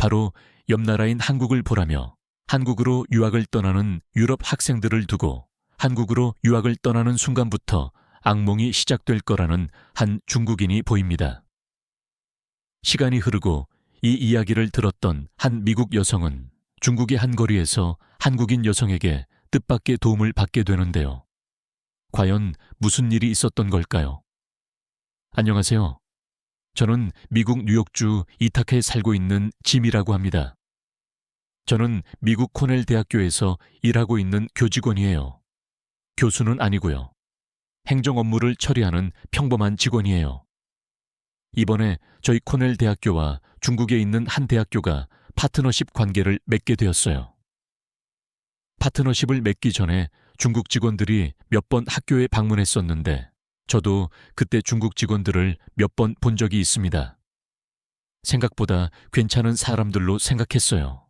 바로 옆 나라인 한국을 보라며 한국으로 유학을 떠나는 유럽 학생들을 두고 한국으로 유학을 떠나는 순간부터 악몽이 시작될 거라는 한 중국인이 보입니다. 시간이 흐르고 이 이야기를 들었던 한 미국 여성은 중국의 한 거리에서 한국인 여성에게 뜻밖의 도움을 받게 되는데요. 과연 무슨 일이 있었던 걸까요? 안녕하세요. 저는 미국 뉴욕주 이타카에 살고 있는 짐이라고 합니다. 저는 미국 코넬 대학교에서 일하고 있는 교직원이에요. 교수는 아니고요. 행정 업무를 처리하는 평범한 직원이에요. 이번에 저희 코넬 대학교와 중국에 있는 한 대학교가 파트너십 관계를 맺게 되었어요. 파트너십을 맺기 전에 중국 직원들이 몇 번 학교에 방문했었는데 저도 그때 중국 직원들을 몇 번 본 적이 있습니다. 생각보다 괜찮은 사람들로 생각했어요.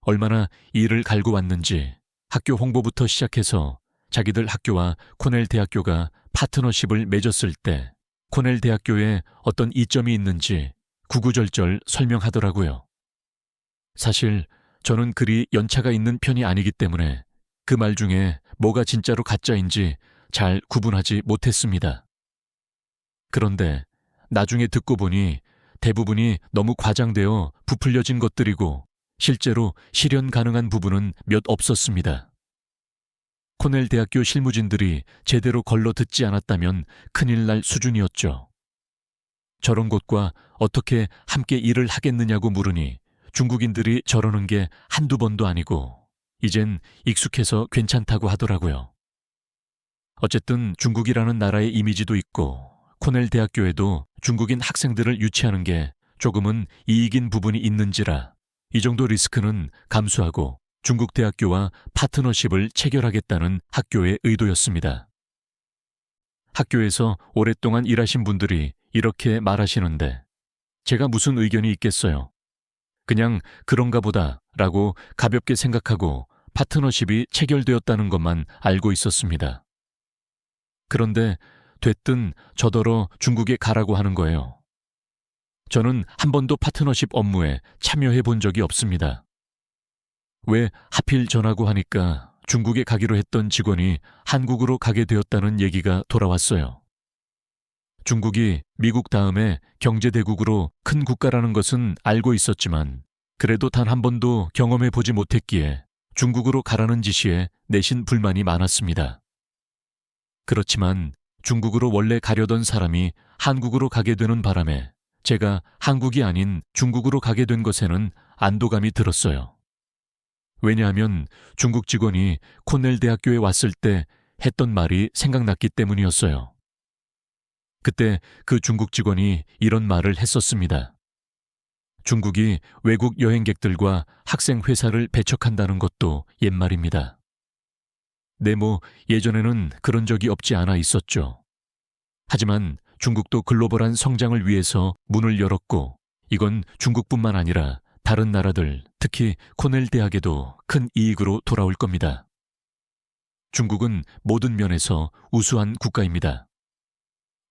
얼마나 일을 갈고 왔는지 학교 홍보부터 시작해서 자기들 학교와 코넬 대학교가 파트너십을 맺었을 때 코넬 대학교에 어떤 이점이 있는지 구구절절 설명하더라고요. 사실 저는 그리 연차가 있는 편이 아니기 때문에 그 말 중에 뭐가 진짜로 가짜인지 잘 구분하지 못했습니다. 그런데 나중에 듣고 보니 대부분이 너무 과장되어 부풀려진 것들이고 실제로 실현 가능한 부분은 몇 없었습니다. 코넬 대학교 실무진들이 제대로 걸러 듣지 않았다면 큰일 날 수준이었죠. 저런 곳과 어떻게 함께 일을 하겠느냐고 물으니 중국인들이 저러는 게 한두 번도 아니고 이젠 익숙해서 괜찮다고 하더라고요. 어쨌든 중국이라는 나라의 이미지도 있고 코넬 대학교에도 중국인 학생들을 유치하는 게 조금은 이익인 부분이 있는지라 이 정도 리스크는 감수하고 중국 대학교와 파트너십을 체결하겠다는 학교의 의도였습니다. 학교에서 오랫동안 일하신 분들이 이렇게 말하시는데 제가 무슨 의견이 있겠어요. 그냥 그런가 보다 라고 가볍게 생각하고 파트너십이 체결되었다는 것만 알고 있었습니다. 그런데 됐든 저더러 중국에 가라고 하는 거예요. 저는 한 번도 파트너십 업무에 참여해 본 적이 없습니다. 왜 하필 전하고 하니까 중국에 가기로 했던 직원이 한국으로 가게 되었다는 얘기가 돌아왔어요. 중국이 미국 다음에 경제대국으로 큰 국가라는 것은 알고 있었지만 그래도 단 한 번도 경험해 보지 못했기에 중국으로 가라는 지시에 내신 불만이 많았습니다. 그렇지만 중국으로 원래 가려던 사람이 한국으로 가게 되는 바람에 제가 한국이 아닌 중국으로 가게 된 것에는 안도감이 들었어요. 왜냐하면 중국 직원이 코넬 대학교에 왔을 때 했던 말이 생각났기 때문이었어요. 그때 그 중국 직원이 이런 말을 했었습니다. 중국이 외국 여행객들과 학생 회사를 배척한다는 것도 옛말입니다. 네, 예전에는 그런 적이 없지 않아 있었죠. 하지만 중국도 글로벌한 성장을 위해서 문을 열었고 이건 중국뿐만 아니라 다른 나라들, 특히 코넬 대학에도 큰 이익으로 돌아올 겁니다. 중국은 모든 면에서 우수한 국가입니다.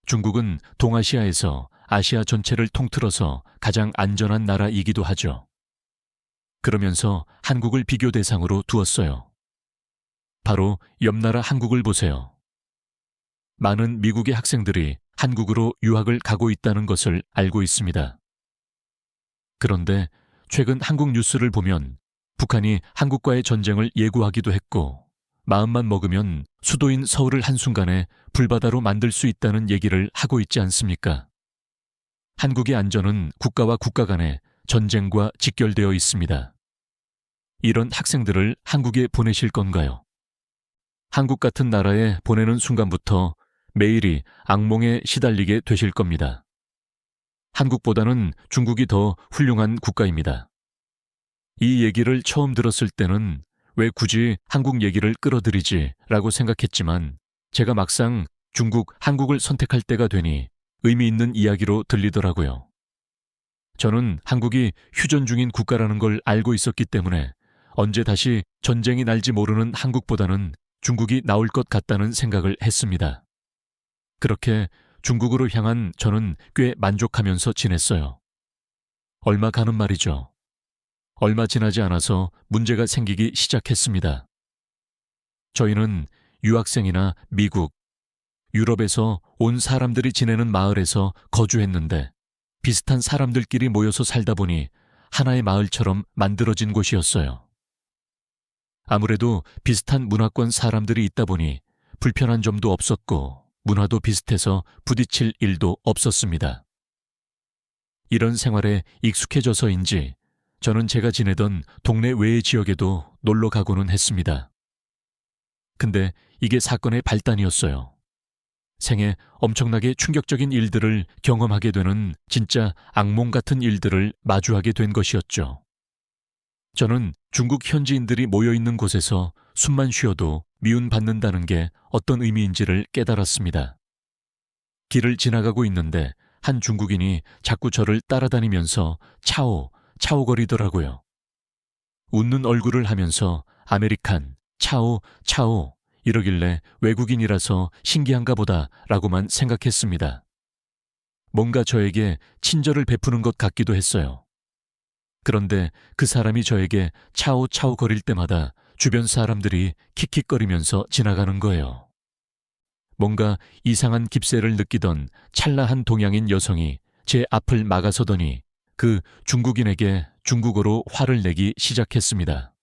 중국은 동아시아에서 아시아 전체를 통틀어서 가장 안전한 나라이기도 하죠. 그러면서 한국을 비교 대상으로 두었어요. 바로 옆 나라 한국을 보세요. 많은 미국의 학생들이 한국으로 유학을 가고 있다는 것을 알고 있습니다. 그런데 최근 한국 뉴스를 보면 북한이 한국과의 전쟁을 예고하기도 했고 마음만 먹으면 수도인 서울을 한순간에 불바다로 만들 수 있다는 얘기를 하고 있지 않습니까? 한국의 안전은 국가와 국가 간의 전쟁과 직결되어 있습니다. 이런 학생들을 한국에 보내실 건가요? 한국 같은 나라에 보내는 순간부터 매일이 악몽에 시달리게 되실 겁니다. 한국보다는 중국이 더 훌륭한 국가입니다. 이 얘기를 처음 들었을 때는 왜 굳이 한국 얘기를 끌어들이지 라고 생각했지만 제가 막상 중국, 한국을 선택할 때가 되니 의미 있는 이야기로 들리더라고요. 저는 한국이 휴전 중인 국가라는 걸 알고 있었기 때문에 언제 다시 전쟁이 날지 모르는 한국보다는 중국이 나올 것 같다는 생각을 했습니다. 그렇게 중국으로 향한 저는 꽤 만족하면서 지냈어요. 얼마 가는 말이죠. 얼마 지나지 않아서 문제가 생기기 시작했습니다. 저희는 유학생이나 미국, 유럽에서 온 사람들이 지내는 마을에서 거주했는데 비슷한 사람들끼리 모여서 살다 보니 하나의 마을처럼 만들어진 곳이었어요. 아무래도 비슷한 문화권 사람들이 있다 보니 불편한 점도 없었고 문화도 비슷해서 부딪힐 일도 없었습니다. 이런 생활에 익숙해져서인지 저는 제가 지내던 동네 외의 지역에도 놀러 가고는 했습니다. 근데 이게 사건의 발단이었어요. 생애 엄청나게 충격적인 일들을 경험하게 되는 진짜 악몽 같은 일들을 마주하게 된 것이었죠. 저는 중국 현지인들이 모여있는 곳에서 숨만 쉬어도 미움받는다는 게 어떤 의미인지를 깨달았습니다. 길을 지나가고 있는데 한 중국인이 자꾸 저를 따라다니면서 차오, 차오거리더라고요. 웃는 얼굴을 하면서 아메리칸, 차오, 차오 이러길래 외국인이라서 신기한가 보다라고만 생각했습니다. 뭔가 저에게 친절을 베푸는 것 같기도 했어요. 그런데 그 사람이 저에게 차오 차오 거릴 때마다 주변 사람들이 킥킥거리면서 지나가는 거예요. 뭔가 이상한 깁세를 느끼던 찰나한 동양인 여성이 제 앞을 막아서더니 그 중국인에게 중국어로 화를 내기 시작했습니다.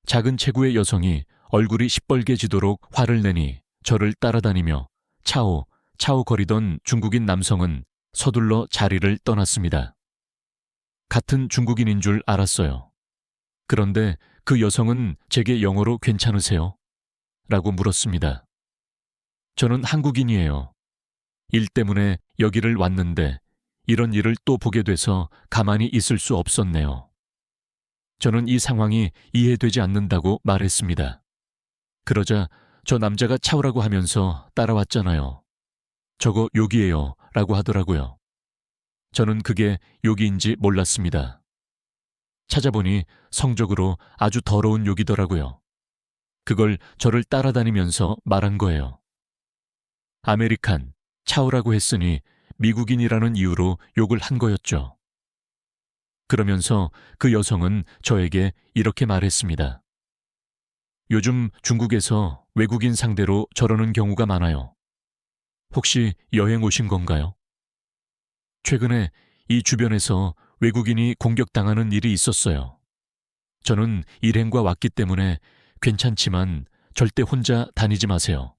작은 체구의 여성이 얼굴이 시뻘개지도록 화를 내니 저를 따라다니며 차오, 차오 거리던 중국인 남성은 서둘러 자리를 떠났습니다. 같은 중국인인 줄 알았어요. 그런데 그 여성은 제게 영어로 괜찮으세요? 라고 물었습니다. 저는 한국인이에요. 일 때문에 여기를 왔는데 이런 일을 또 보게 돼서 가만히 있을 수 없었네요. 저는 이 상황이 이해되지 않는다고 말했습니다. 그러자 저 남자가 차오라고 하면서 따라왔잖아요. 저거 욕이에요 라고 하더라고요. 저는 그게 욕인지 몰랐습니다. 찾아보니 성적으로 아주 더러운 욕이더라고요. 그걸 저를 따라다니면서 말한 거예요. 아메리칸, 차오라고 했으니 미국인이라는 이유로 욕을 한 거였죠. 그러면서 그 여성은 저에게 이렇게 말했습니다. 요즘 중국에서 외국인 상대로 저러는 경우가 많아요. 혹시 여행 오신 건가요? 최근에 이 주변에서 외국인이 공격당하는 일이 있었어요. 저는 일행과 왔기 때문에 괜찮지만 절대 혼자 다니지 마세요.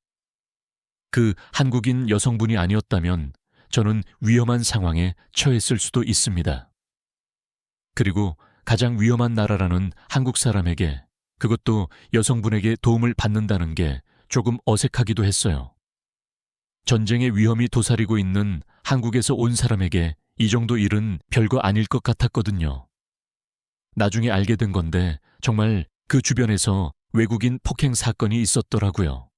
그 한국인 여성분이 아니었다면 저는 위험한 상황에 처했을 수도 있습니다. 그리고 가장 위험한 나라라는 한국 사람에게 그것도 여성분에게 도움을 받는다는 게 조금 어색하기도 했어요. 전쟁의 위험이 도사리고 있는 한국에서 온 사람에게 이 정도 일은 별거 아닐 것 같았거든요. 나중에 알게 된 건데 정말 그 주변에서 외국인 폭행 사건이 있었더라고요.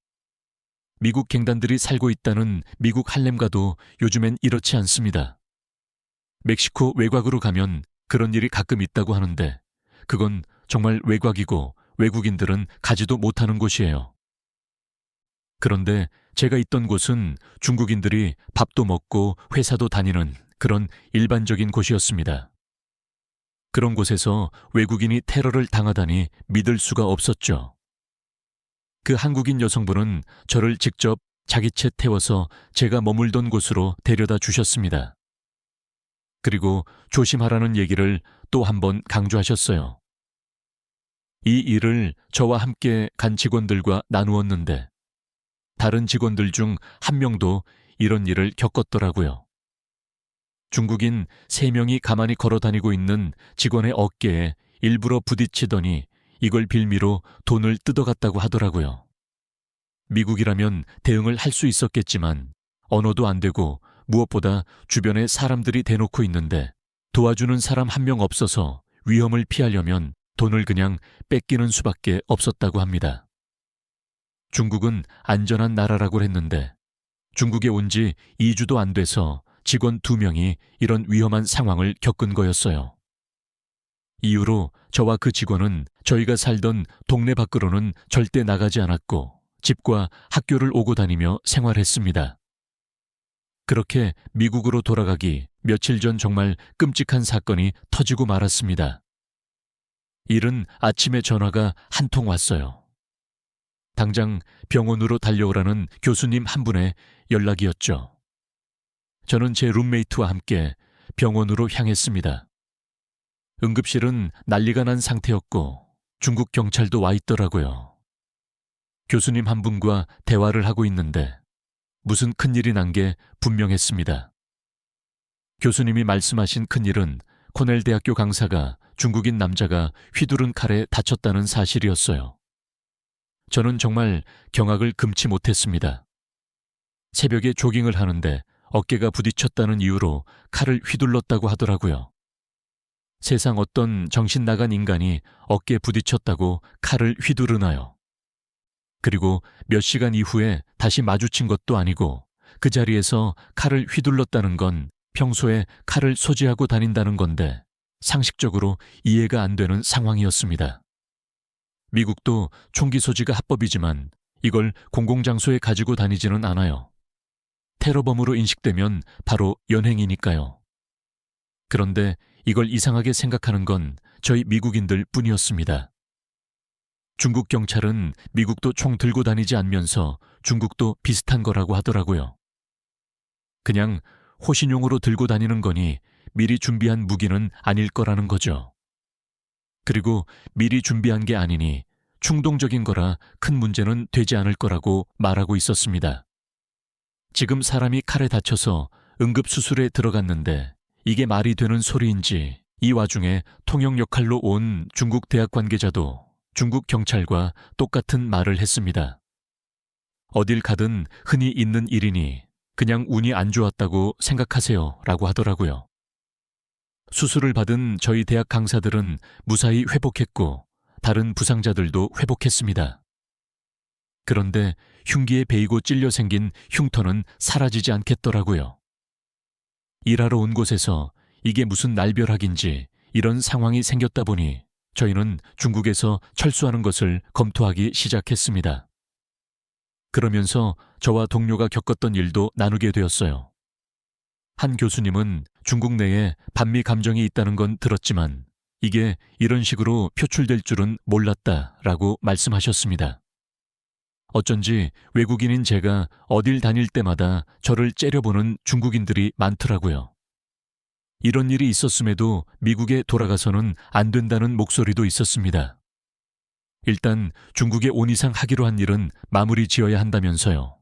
미국 갱단들이 살고 있다는 미국 할렘가도 요즘엔 이렇지 않습니다. 멕시코 외곽으로 가면 그런 일이 가끔 있다고 하는데 그건 정말 외곽이고 외국인들은 가지도 못하는 곳이에요. 그런데 제가 있던 곳은 중국인들이 밥도 먹고 회사도 다니는 그런 일반적인 곳이었습니다. 그런 곳에서 외국인이 테러를 당하다니 믿을 수가 없었죠. 그 한국인 여성분은 저를 직접 자기 채 태워서 제가 머물던 곳으로 데려다 주셨습니다. 그리고 조심하라는 얘기를 또 한 번 강조하셨어요. 이 일을 저와 함께 간 직원들과 나누었는데 다른 직원들 중 한 명도 이런 일을 겪었더라고요. 중국인 3명이 가만히 걸어 다니고 있는 직원의 어깨에 일부러 부딪히더니 이걸 빌미로 돈을 뜯어갔다고 하더라고요. 미국이라면 대응을 할 수 있었겠지만 언어도 안 되고 무엇보다 주변에 사람들이 대놓고 있는데 도와주는 사람 한 명 없어서 위험을 피하려면 돈을 그냥 뺏기는 수밖에 없었다고 합니다. 중국은 안전한 나라라고 했는데 중국에 온 지 2주도 안 돼서 직원 2명이 이런 위험한 상황을 겪은 거였어요. 이후로 저와 그 직원은 저희가 살던 동네 밖으로는 절대 나가지 않았고 집과 학교를 오고 다니며 생활했습니다. 그렇게 미국으로 돌아가기 며칠 전 정말 끔찍한 사건이 터지고 말았습니다. 이른 아침에 전화가 한 통 왔어요. 당장 병원으로 달려오라는 교수님 한 분의 연락이었죠. 저는 제 룸메이트와 함께 병원으로 향했습니다. 응급실은 난리가 난 상태였고 중국 경찰도 와 있더라고요. 교수님 한 분과 대화를 하고 있는데 무슨 큰일이 난 게 분명했습니다. 교수님이 말씀하신 큰일은 코넬 대학교 강사가 중국인 남자가 휘두른 칼에 다쳤다는 사실이었어요. 저는 정말 경악을 금치 못했습니다. 새벽에 조깅을 하는데 어깨가 부딪혔다는 이유로 칼을 휘둘렀다고 하더라고요. 세상 어떤 정신 나간 인간이 어깨에 부딪혔다고 칼을 휘두르나요? 그리고 몇 시간 이후에 다시 마주친 것도 아니고 그 자리에서 칼을 휘둘렀다는 건 평소에 칼을 소지하고 다닌다는 건데 상식적으로 이해가 안 되는 상황이었습니다. 미국도 총기 소지가 합법이지만 이걸 공공장소에 가지고 다니지는 않아요. 테러범으로 인식되면 바로 연행이니까요. 그런데 이걸 이상하게 생각하는 건 저희 미국인들 뿐이었습니다. 중국 경찰은 미국도 총 들고 다니지 않으면서 중국도 비슷한 거라고 하더라고요. 그냥 호신용으로 들고 다니는 거니 미리 준비한 무기는 아닐 거라는 거죠. 그리고 미리 준비한 게 아니니 충동적인 거라 큰 문제는 되지 않을 거라고 말하고 있었습니다. 지금 사람이 칼에 다쳐서 응급수술에 들어갔는데 이게 말이 되는 소리인지 이 와중에 통역 역할로 온 중국 대학 관계자도 중국 경찰과 똑같은 말을 했습니다. 어딜 가든 흔히 있는 일이니 그냥 운이 안 좋았다고 생각하세요 라고 하더라고요. 수술을 받은 저희 대학 강사들은 무사히 회복했고 다른 부상자들도 회복했습니다. 그런데 흉기에 베이고 찔려 생긴 흉터는 사라지지 않겠더라고요. 일하러 온 곳에서 이게 무슨 날벼락인지 이런 상황이 생겼다 보니 저희는 중국에서 철수하는 것을 검토하기 시작했습니다. 그러면서 저와 동료가 겪었던 일도 나누게 되었어요. 한 교수님은 중국 내에 반미 감정이 있다는 건 들었지만 이게 이런 식으로 표출될 줄은 몰랐다라고 말씀하셨습니다. 어쩐지 외국인인 제가 어딜 다닐 때마다 저를 째려보는 중국인들이 많더라고요. 이런 일이 있었음에도 미국에 돌아가서는 안 된다는 목소리도 있었습니다. 일단 중국에 온 이상 하기로 한 일은 마무리 지어야 한다면서요.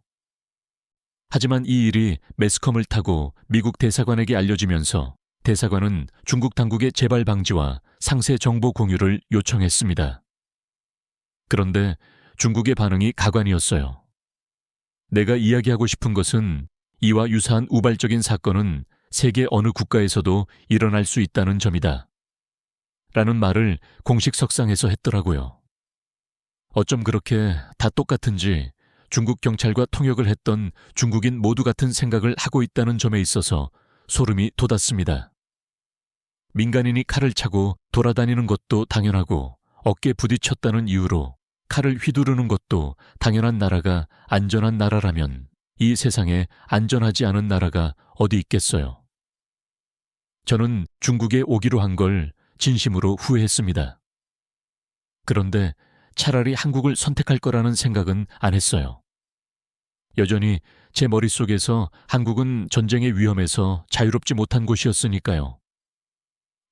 하지만 이 일이 매스컴을 타고 미국 대사관에게 알려지면서 대사관은 중국 당국의 재발 방지와 상세 정보 공유를 요청했습니다. 그런데 중국의 반응이 가관이었어요. 내가 이야기하고 싶은 것은 이와 유사한 우발적인 사건은 세계 어느 국가에서도 일어날 수 있다는 점이다. 라는 말을 공식 석상에서 했더라고요. 어쩜 그렇게 다 똑같은지 중국 경찰과 통역을 했던 중국인 모두 같은 생각을 하고 있다는 점에 있어서 소름이 돋았습니다. 민간인이 칼을 차고 돌아다니는 것도 당연하고 어깨 부딪혔다는 이유로 칼을 휘두르는 것도 당연한 나라가 안전한 나라라면 이 세상에 안전하지 않은 나라가 어디 있겠어요. 저는 중국에 오기로 한 걸 진심으로 후회했습니다. 그런데 차라리 한국을 선택할 거라는 생각은 안 했어요. 여전히 제 머릿속에서 한국은 전쟁의 위험에서 자유롭지 못한 곳이었으니까요.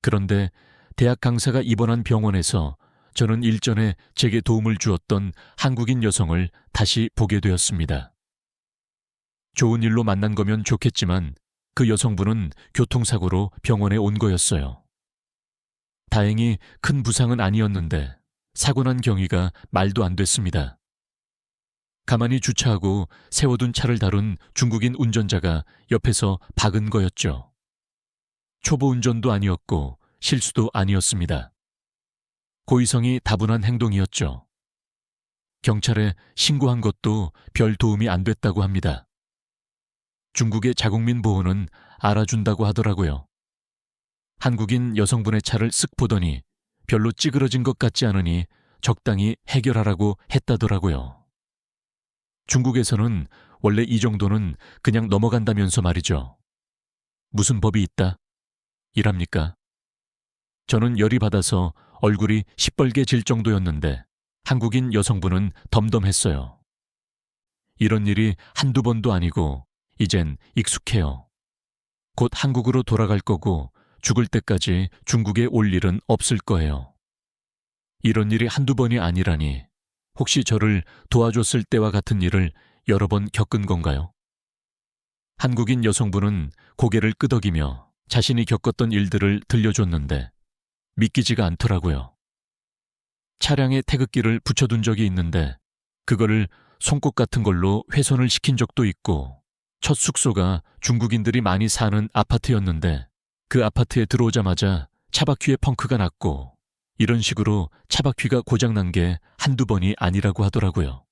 그런데 대학 강사가 입원한 병원에서 저는 일전에 제게 도움을 주었던 한국인 여성을 다시 보게 되었습니다. 좋은 일로 만난 거면 좋겠지만 그 여성분은 교통사고로 병원에 온 거였어요. 다행히 큰 부상은 아니었는데 사고 난 경위가 말도 안 됐습니다. 가만히 주차하고 세워둔 차를 다룬 중국인 운전자가 옆에서 박은 거였죠. 초보 운전도 아니었고 실수도 아니었습니다. 고의성이 다분한 행동이었죠. 경찰에 신고한 것도 별 도움이 안 됐다고 합니다. 중국의 자국민 보호는 알아준다고 하더라고요. 한국인 여성분의 차를 쓱 보더니 별로 찌그러진 것 같지 않으니 적당히 해결하라고 했다더라고요. 중국에서는 원래 이 정도는 그냥 넘어간다면서 말이죠. 무슨 법이 있다? 이랍니까? 저는 열이 받아서 얼굴이 시뻘게 질 정도였는데 한국인 여성분은 덤덤했어요. 이런 일이 한두 번도 아니고 이젠 익숙해요. 곧 한국으로 돌아갈 거고 죽을 때까지 중국에 올 일은 없을 거예요. 이런 일이 한두 번이 아니라니 혹시 저를 도와줬을 때와 같은 일을 여러 번 겪은 건가요? 한국인 여성분은 고개를 끄덕이며 자신이 겪었던 일들을 들려줬는데 믿기지가 않더라고요. 차량에 태극기를 붙여둔 적이 있는데 그거를 송곳 같은 걸로 훼손을 시킨 적도 있고 첫 숙소가 중국인들이 많이 사는 아파트였는데 그 아파트에 들어오자마자 차바퀴에 펑크가 났고 이런 식으로 차바퀴가 고장난 게 한두 번이 아니라고 하더라고요.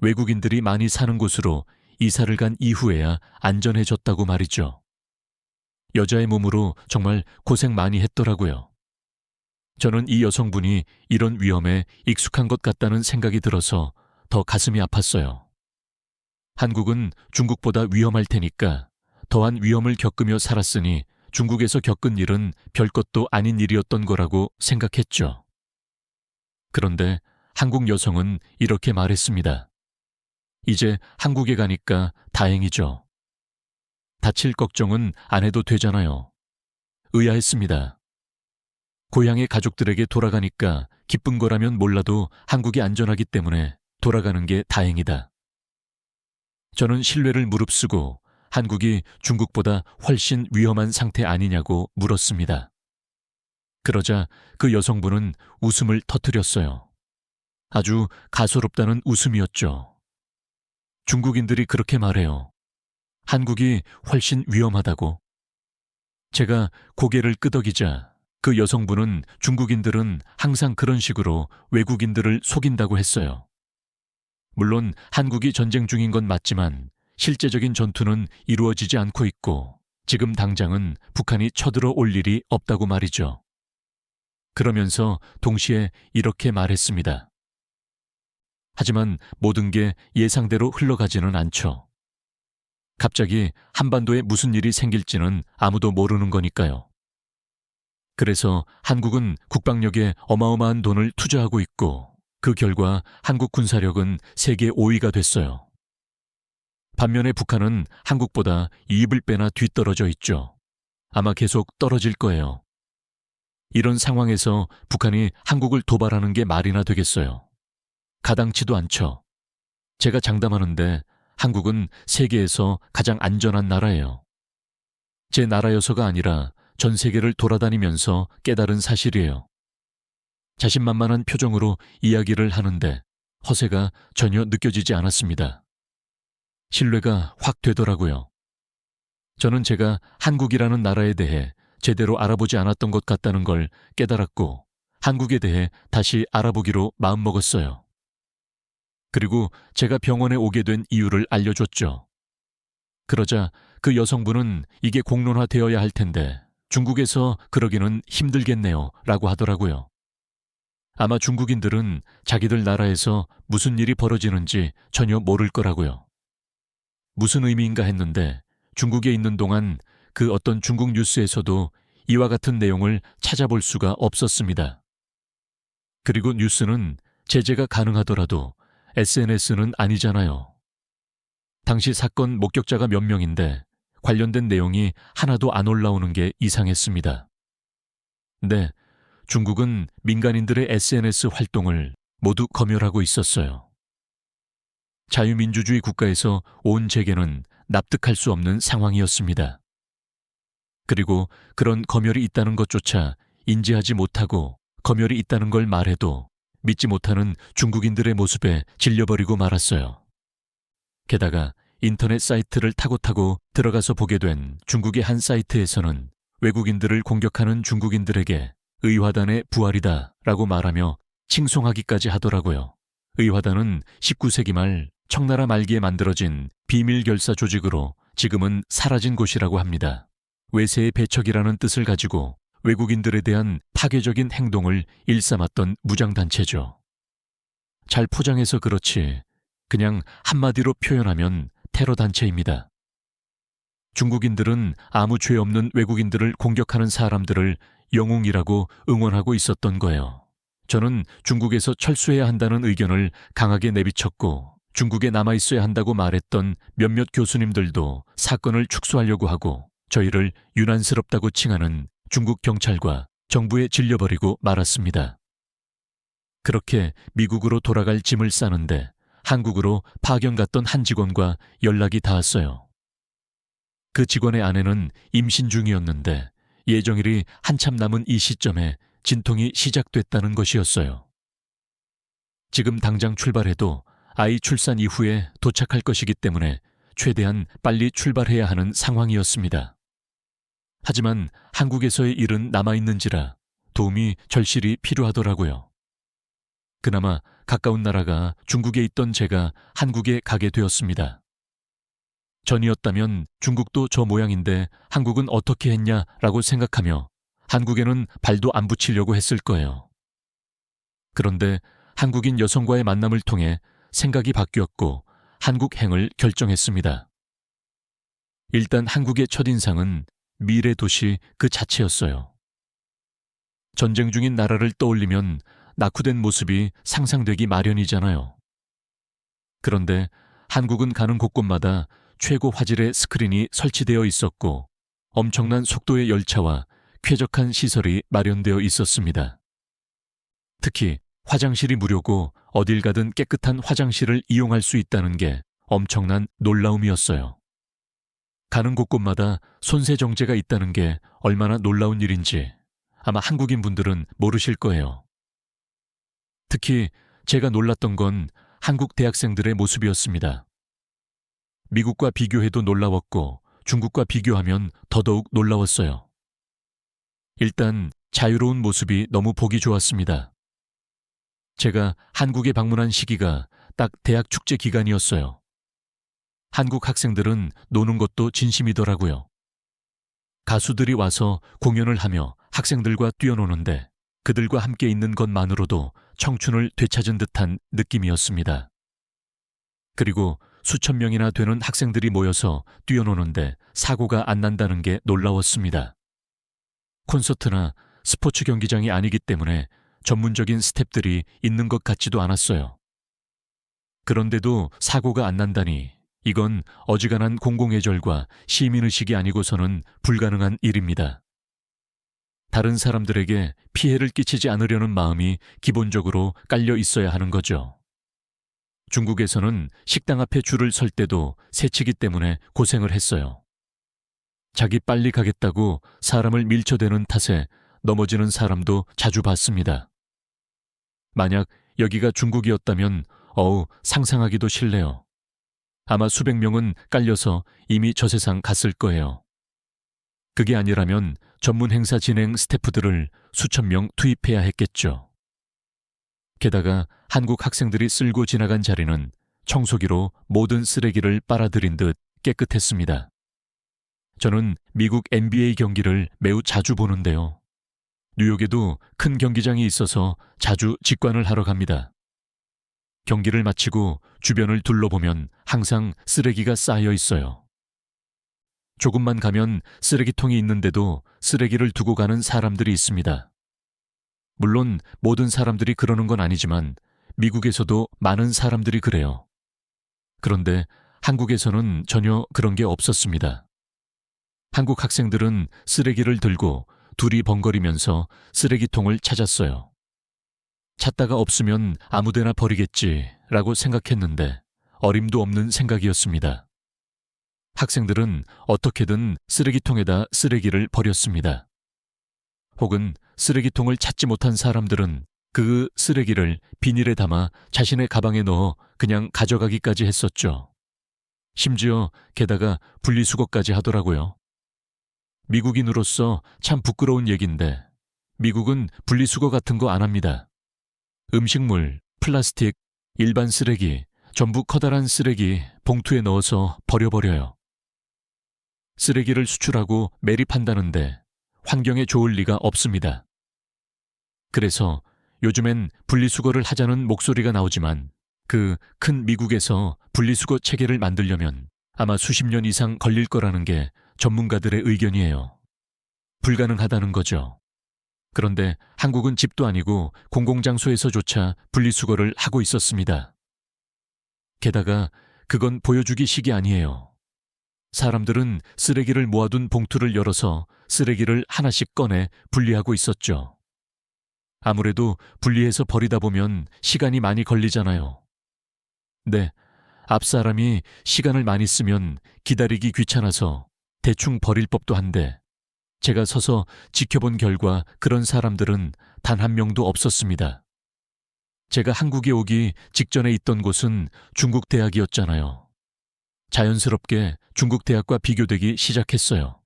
외국인들이 많이 사는 곳으로 이사를 간 이후에야 안전해졌다고 말이죠. 여자의 몸으로 정말 고생 많이 했더라고요. 저는 이 여성분이 이런 위험에 익숙한 것 같다는 생각이 들어서 더 가슴이 아팠어요. 한국은 중국보다 위험할 테니까 더한 위험을 겪으며 살았으니 중국에서 겪은 일은 별것도 아닌 일이었던 거라고 생각했죠. 그런데 한국 여성은 이렇게 말했습니다. 이제 한국에 가니까 다행이죠. 다칠 걱정은 안 해도 되잖아요. 의아했습니다. 고향의 가족들에게 돌아가니까 기쁜 거라면 몰라도 한국이 안전하기 때문에 돌아가는 게 다행이다. 저는 신뢰를 무릅쓰고 한국이 중국보다 훨씬 위험한 상태 아니냐고 물었습니다. 그러자 그 여성분은 웃음을 터뜨렸어요. 아주 가소롭다는 웃음이었죠. 중국인들이 그렇게 말해요. 한국이 훨씬 위험하다고. 제가 고개를 끄덕이자 그 여성분은 중국인들은 항상 그런 식으로 외국인들을 속인다고 했어요. 물론 한국이 전쟁 중인 건 맞지만 실제적인 전투는 이루어지지 않고 있고 지금 당장은 북한이 쳐들어 올 일이 없다고 말이죠. 그러면서 동시에 이렇게 말했습니다. 하지만 모든 게 예상대로 흘러가지는 않죠. 갑자기 한반도에 무슨 일이 생길지는 아무도 모르는 거니까요. 그래서 한국은 국방력에 어마어마한 돈을 투자하고 있고 그 결과 한국 군사력은 세계 5위가 됐어요. 반면에 북한은 한국보다 2불배나 뒤떨어져 있죠. 아마 계속 떨어질 거예요. 이런 상황에서 북한이 한국을 도발하는 게 말이나 되겠어요. 가당치도 않죠. 제가 장담하는데 한국은 세계에서 가장 안전한 나라예요. 제 나라여서가 아니라 전 세계를 돌아다니면서 깨달은 사실이에요. 자신만만한 표정으로 이야기를 하는데 허세가 전혀 느껴지지 않았습니다. 신뢰가 확 되더라고요. 저는 제가 한국이라는 나라에 대해 제대로 알아보지 않았던 것 같다는 걸 깨달았고 한국에 대해 다시 알아보기로 마음먹었어요. 그리고 제가 병원에 오게 된 이유를 알려줬죠. 그러자 그 여성분은 이게 공론화되어야 할 텐데 중국에서 그러기는 힘들겠네요 라고 하더라고요. 아마 중국인들은 자기들 나라에서 무슨 일이 벌어지는지 전혀 모를 거라고요. 무슨 의미인가 했는데 중국에 있는 동안 그 어떤 중국 뉴스에서도 이와 같은 내용을 찾아볼 수가 없었습니다. 그리고 뉴스는 제재가 가능하더라도 SNS는 아니잖아요. 당시 사건 목격자가 몇 명인데 관련된 내용이 하나도 안 올라오는 게 이상했습니다. 네, 중국은 민간인들의 SNS 활동을 모두 검열하고 있었어요. 자유민주주의 국가에서 온 재계는 납득할 수 없는 상황이었습니다. 그리고 그런 검열이 있다는 것조차 인지하지 못하고 검열이 있다는 걸 말해도 믿지 못하는 중국인들의 모습에 질려버리고 말았어요. 게다가 인터넷 사이트를 타고 들어가서 보게 된 중국의 한 사이트에서는 외국인들을 공격하는 중국인들에게 의화단의 부활이다 라고 말하며 칭송하기까지 하더라고요. 의화단은 19세기 말 청나라 말기에 만들어진 비밀 결사 조직으로 지금은 사라진 곳이라고 합니다. 외세의 배척이라는 뜻을 가지고 외국인들에 대한 파괴적인 행동을 일삼았던 무장단체죠. 잘 포장해서 그렇지 그냥 한마디로 표현하면 테러단체입니다. 중국인들은 아무 죄 없는 외국인들을 공격하는 사람들을 영웅이라고 응원하고 있었던 거예요. 저는 중국에서 철수해야 한다는 의견을 강하게 내비쳤고 중국에 남아있어야 한다고 말했던 몇몇 교수님들도 사건을 축소하려고 하고 저희를 유난스럽다고 칭하는 중국 경찰과 정부에 질려버리고 말았습니다. 그렇게 미국으로 돌아갈 짐을 싸는데 한국으로 파견 갔던 한 직원과 연락이 닿았어요. 그 직원의 아내는 임신 중이었는데 예정일이 한참 남은 이 시점에 진통이 시작됐다는 것이었어요. 지금 당장 출발해도 아이 출산 이후에 도착할 것이기 때문에 최대한 빨리 출발해야 하는 상황이었습니다. 하지만 한국에서의 일은 남아있는지라 도움이 절실히 필요하더라고요. 그나마 가까운 나라가 중국에 있던 제가 한국에 가게 되었습니다. 전이었다면 중국도 저 모양인데 한국은 어떻게 했냐라고 생각하며 한국에는 발도 안 붙이려고 했을 거예요. 그런데 한국인 여성과의 만남을 통해 생각이 바뀌었고 한국행을 결정했습니다. 일단 한국의 첫인상은 미래 도시 그 자체였어요. 전쟁 중인 나라를 떠올리면 낙후된 모습이 상상되기 마련이잖아요. 그런데 한국은 가는 곳곳마다 최고 화질의 스크린이 설치되어 있었고 엄청난 속도의 열차와 쾌적한 시설이 마련되어 있었습니다. 특히 화장실이 무료고 어딜 가든 깨끗한 화장실을 이용할 수 있다는 게 엄청난 놀라움이었어요. 가는 곳곳마다 손세정제가 있다는 게 얼마나 놀라운 일인지 아마 한국인 분들은 모르실 거예요. 특히 제가 놀랐던 건 한국 대학생들의 모습이었습니다. 미국과 비교해도 놀라웠고 중국과 비교하면 더더욱 놀라웠어요. 일단 자유로운 모습이 너무 보기 좋았습니다. 제가 한국에 방문한 시기가 딱 대학 축제 기간이었어요. 한국 학생들은 노는 것도 진심이더라고요. 가수들이 와서 공연을 하며 학생들과 뛰어노는데 그들과 함께 있는 것만으로도 청춘을 되찾은 듯한 느낌이었습니다. 그리고 수천 명이나 되는 학생들이 모여서 뛰어노는데 사고가 안 난다는 게 놀라웠습니다. 콘서트나 스포츠 경기장이 아니기 때문에 전문적인 스태프들이 있는 것 같지도 않았어요. 그런데도 사고가 안 난다니 이건 어지간한 공공예절과 시민의식이 아니고서는 불가능한 일입니다. 다른 사람들에게 피해를 끼치지 않으려는 마음이 기본적으로 깔려 있어야 하는 거죠. 중국에서는 식당 앞에 줄을 설 때도 새치기 때문에 고생을 했어요. 자기 빨리 가겠다고 사람을 밀쳐대는 탓에 넘어지는 사람도 자주 봤습니다. 만약 여기가 중국이었다면 상상하기도 싫네요. 아마 수백 명은 깔려서 이미 저 세상 갔을 거예요. 그게 아니라면 전문 행사 진행 스태프들을 수천 명 투입해야 했겠죠. 게다가 한국 학생들이 쓸고 지나간 자리는 청소기로 모든 쓰레기를 빨아들인 듯 깨끗했습니다. 저는 미국 NBA 경기를 매우 자주 보는데요. 뉴욕에도 큰 경기장이 있어서 자주 직관을 하러 갑니다. 경기를 마치고 주변을 둘러보면 항상 쓰레기가 쌓여 있어요. 조금만 가면 쓰레기통이 있는데도 쓰레기를 두고 가는 사람들이 있습니다. 물론 모든 사람들이 그러는 건 아니지만 미국에서도 많은 사람들이 그래요. 그런데 한국에서는 전혀 그런 게 없었습니다. 한국 학생들은 쓰레기를 들고 둘이 번거리면서 쓰레기통을 찾았어요. 찾다가 없으면 아무데나 버리겠지라고 생각했는데 어림도 없는 생각이었습니다. 학생들은 어떻게든 쓰레기통에다 쓰레기를 버렸습니다. 혹은 쓰레기통을 찾지 못한 사람들은 그 쓰레기를 비닐에 담아 자신의 가방에 넣어 그냥 가져가기까지 했었죠. 심지어 게다가 분리수거까지 하더라고요. 미국인으로서 참 부끄러운 얘기인데 미국은 분리수거 같은 거 안 합니다. 음식물, 플라스틱, 일반 쓰레기, 전부 커다란 쓰레기 봉투에 넣어서 버려버려요. 쓰레기를 수출하고 매립한다는데 환경에 좋을 리가 없습니다. 그래서 요즘엔 분리수거를 하자는 목소리가 나오지만 그 큰 미국에서 분리수거 체계를 만들려면 아마 수십 년 이상 걸릴 거라는 게 전문가들의 의견이에요. 불가능하다는 거죠. 그런데 한국은 집도 아니고 공공장소에서조차 분리수거를 하고 있었습니다. 게다가 그건 보여주기식이 아니에요. 사람들은 쓰레기를 모아둔 봉투를 열어서 쓰레기를 하나씩 꺼내 분리하고 있었죠. 아무래도 분리해서 버리다 보면 시간이 많이 걸리잖아요. 네, 앞 사람이 시간을 많이 쓰면 기다리기 귀찮아서 대충 버릴 법도 한데 제가 서서 지켜본 결과 그런 사람들은 단 한 명도 없었습니다. 제가 한국에 오기 직전에 있던 곳은 중국 대학이었잖아요. 자연스럽게 중국 대학과 비교되기 시작했어요.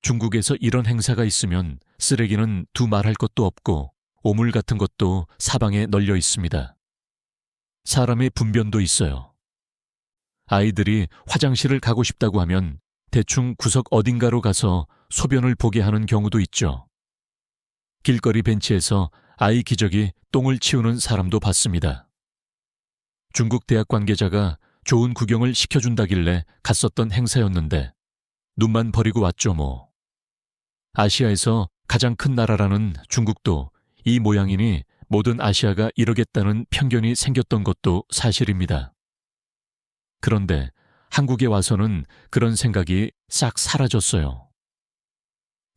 중국에서 이런 행사가 있으면 쓰레기는 두말할 것도 없고 오물 같은 것도 사방에 널려 있습니다. 사람의 분변도 있어요. 아이들이 화장실을 가고 싶다고 하면 대충 구석 어딘가로 가서 소변을 보게 하는 경우도 있죠. 길거리 벤치에서 아이 기저귀 똥을 치우는 사람도 봤습니다. 중국 대학 관계자가 좋은 구경을 시켜준다길래 갔었던 행사였는데 눈만 버리고 왔죠 뭐. 아시아에서 가장 큰 나라라는 중국도 이 모양이니 모든 아시아가 이러겠다는 편견이 생겼던 것도 사실입니다. 그런데 한국에 와서는 그런 생각이 싹 사라졌어요.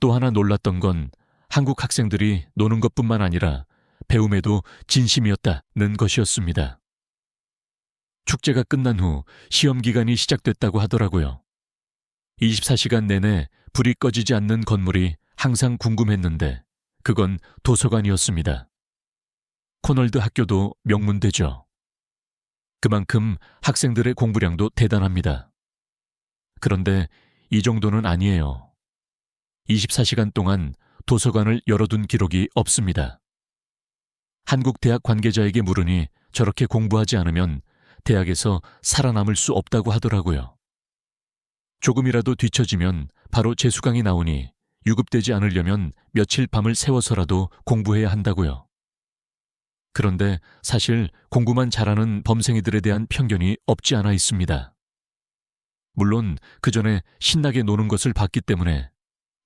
또 하나 놀랐던 건 한국 학생들이 노는 것뿐만 아니라 배움에도 진심이었다는 것이었습니다. 축제가 끝난 후 시험 기간이 시작됐다고 하더라고요. 24시간 내내 불이 꺼지지 않는 건물이 항상 궁금했는데 그건 도서관이었습니다. 코널드 학교도 명문대죠. 그만큼 학생들의 공부량도 대단합니다. 그런데 이 정도는 아니에요. 24시간 동안 도서관을 열어둔 기록이 없습니다. 한국 대학 관계자에게 물으니 저렇게 공부하지 않으면 대학에서 살아남을 수 없다고 하더라고요. 조금이라도 뒤처지면 바로 재수강이 나오니 유급되지 않으려면 며칠 밤을 새워서라도 공부해야 한다고요. 그런데 사실 공부만 잘하는 범생이들에 대한 편견이 없지 않아 있습니다. 물론 그 전에 신나게 노는 것을 봤기 때문에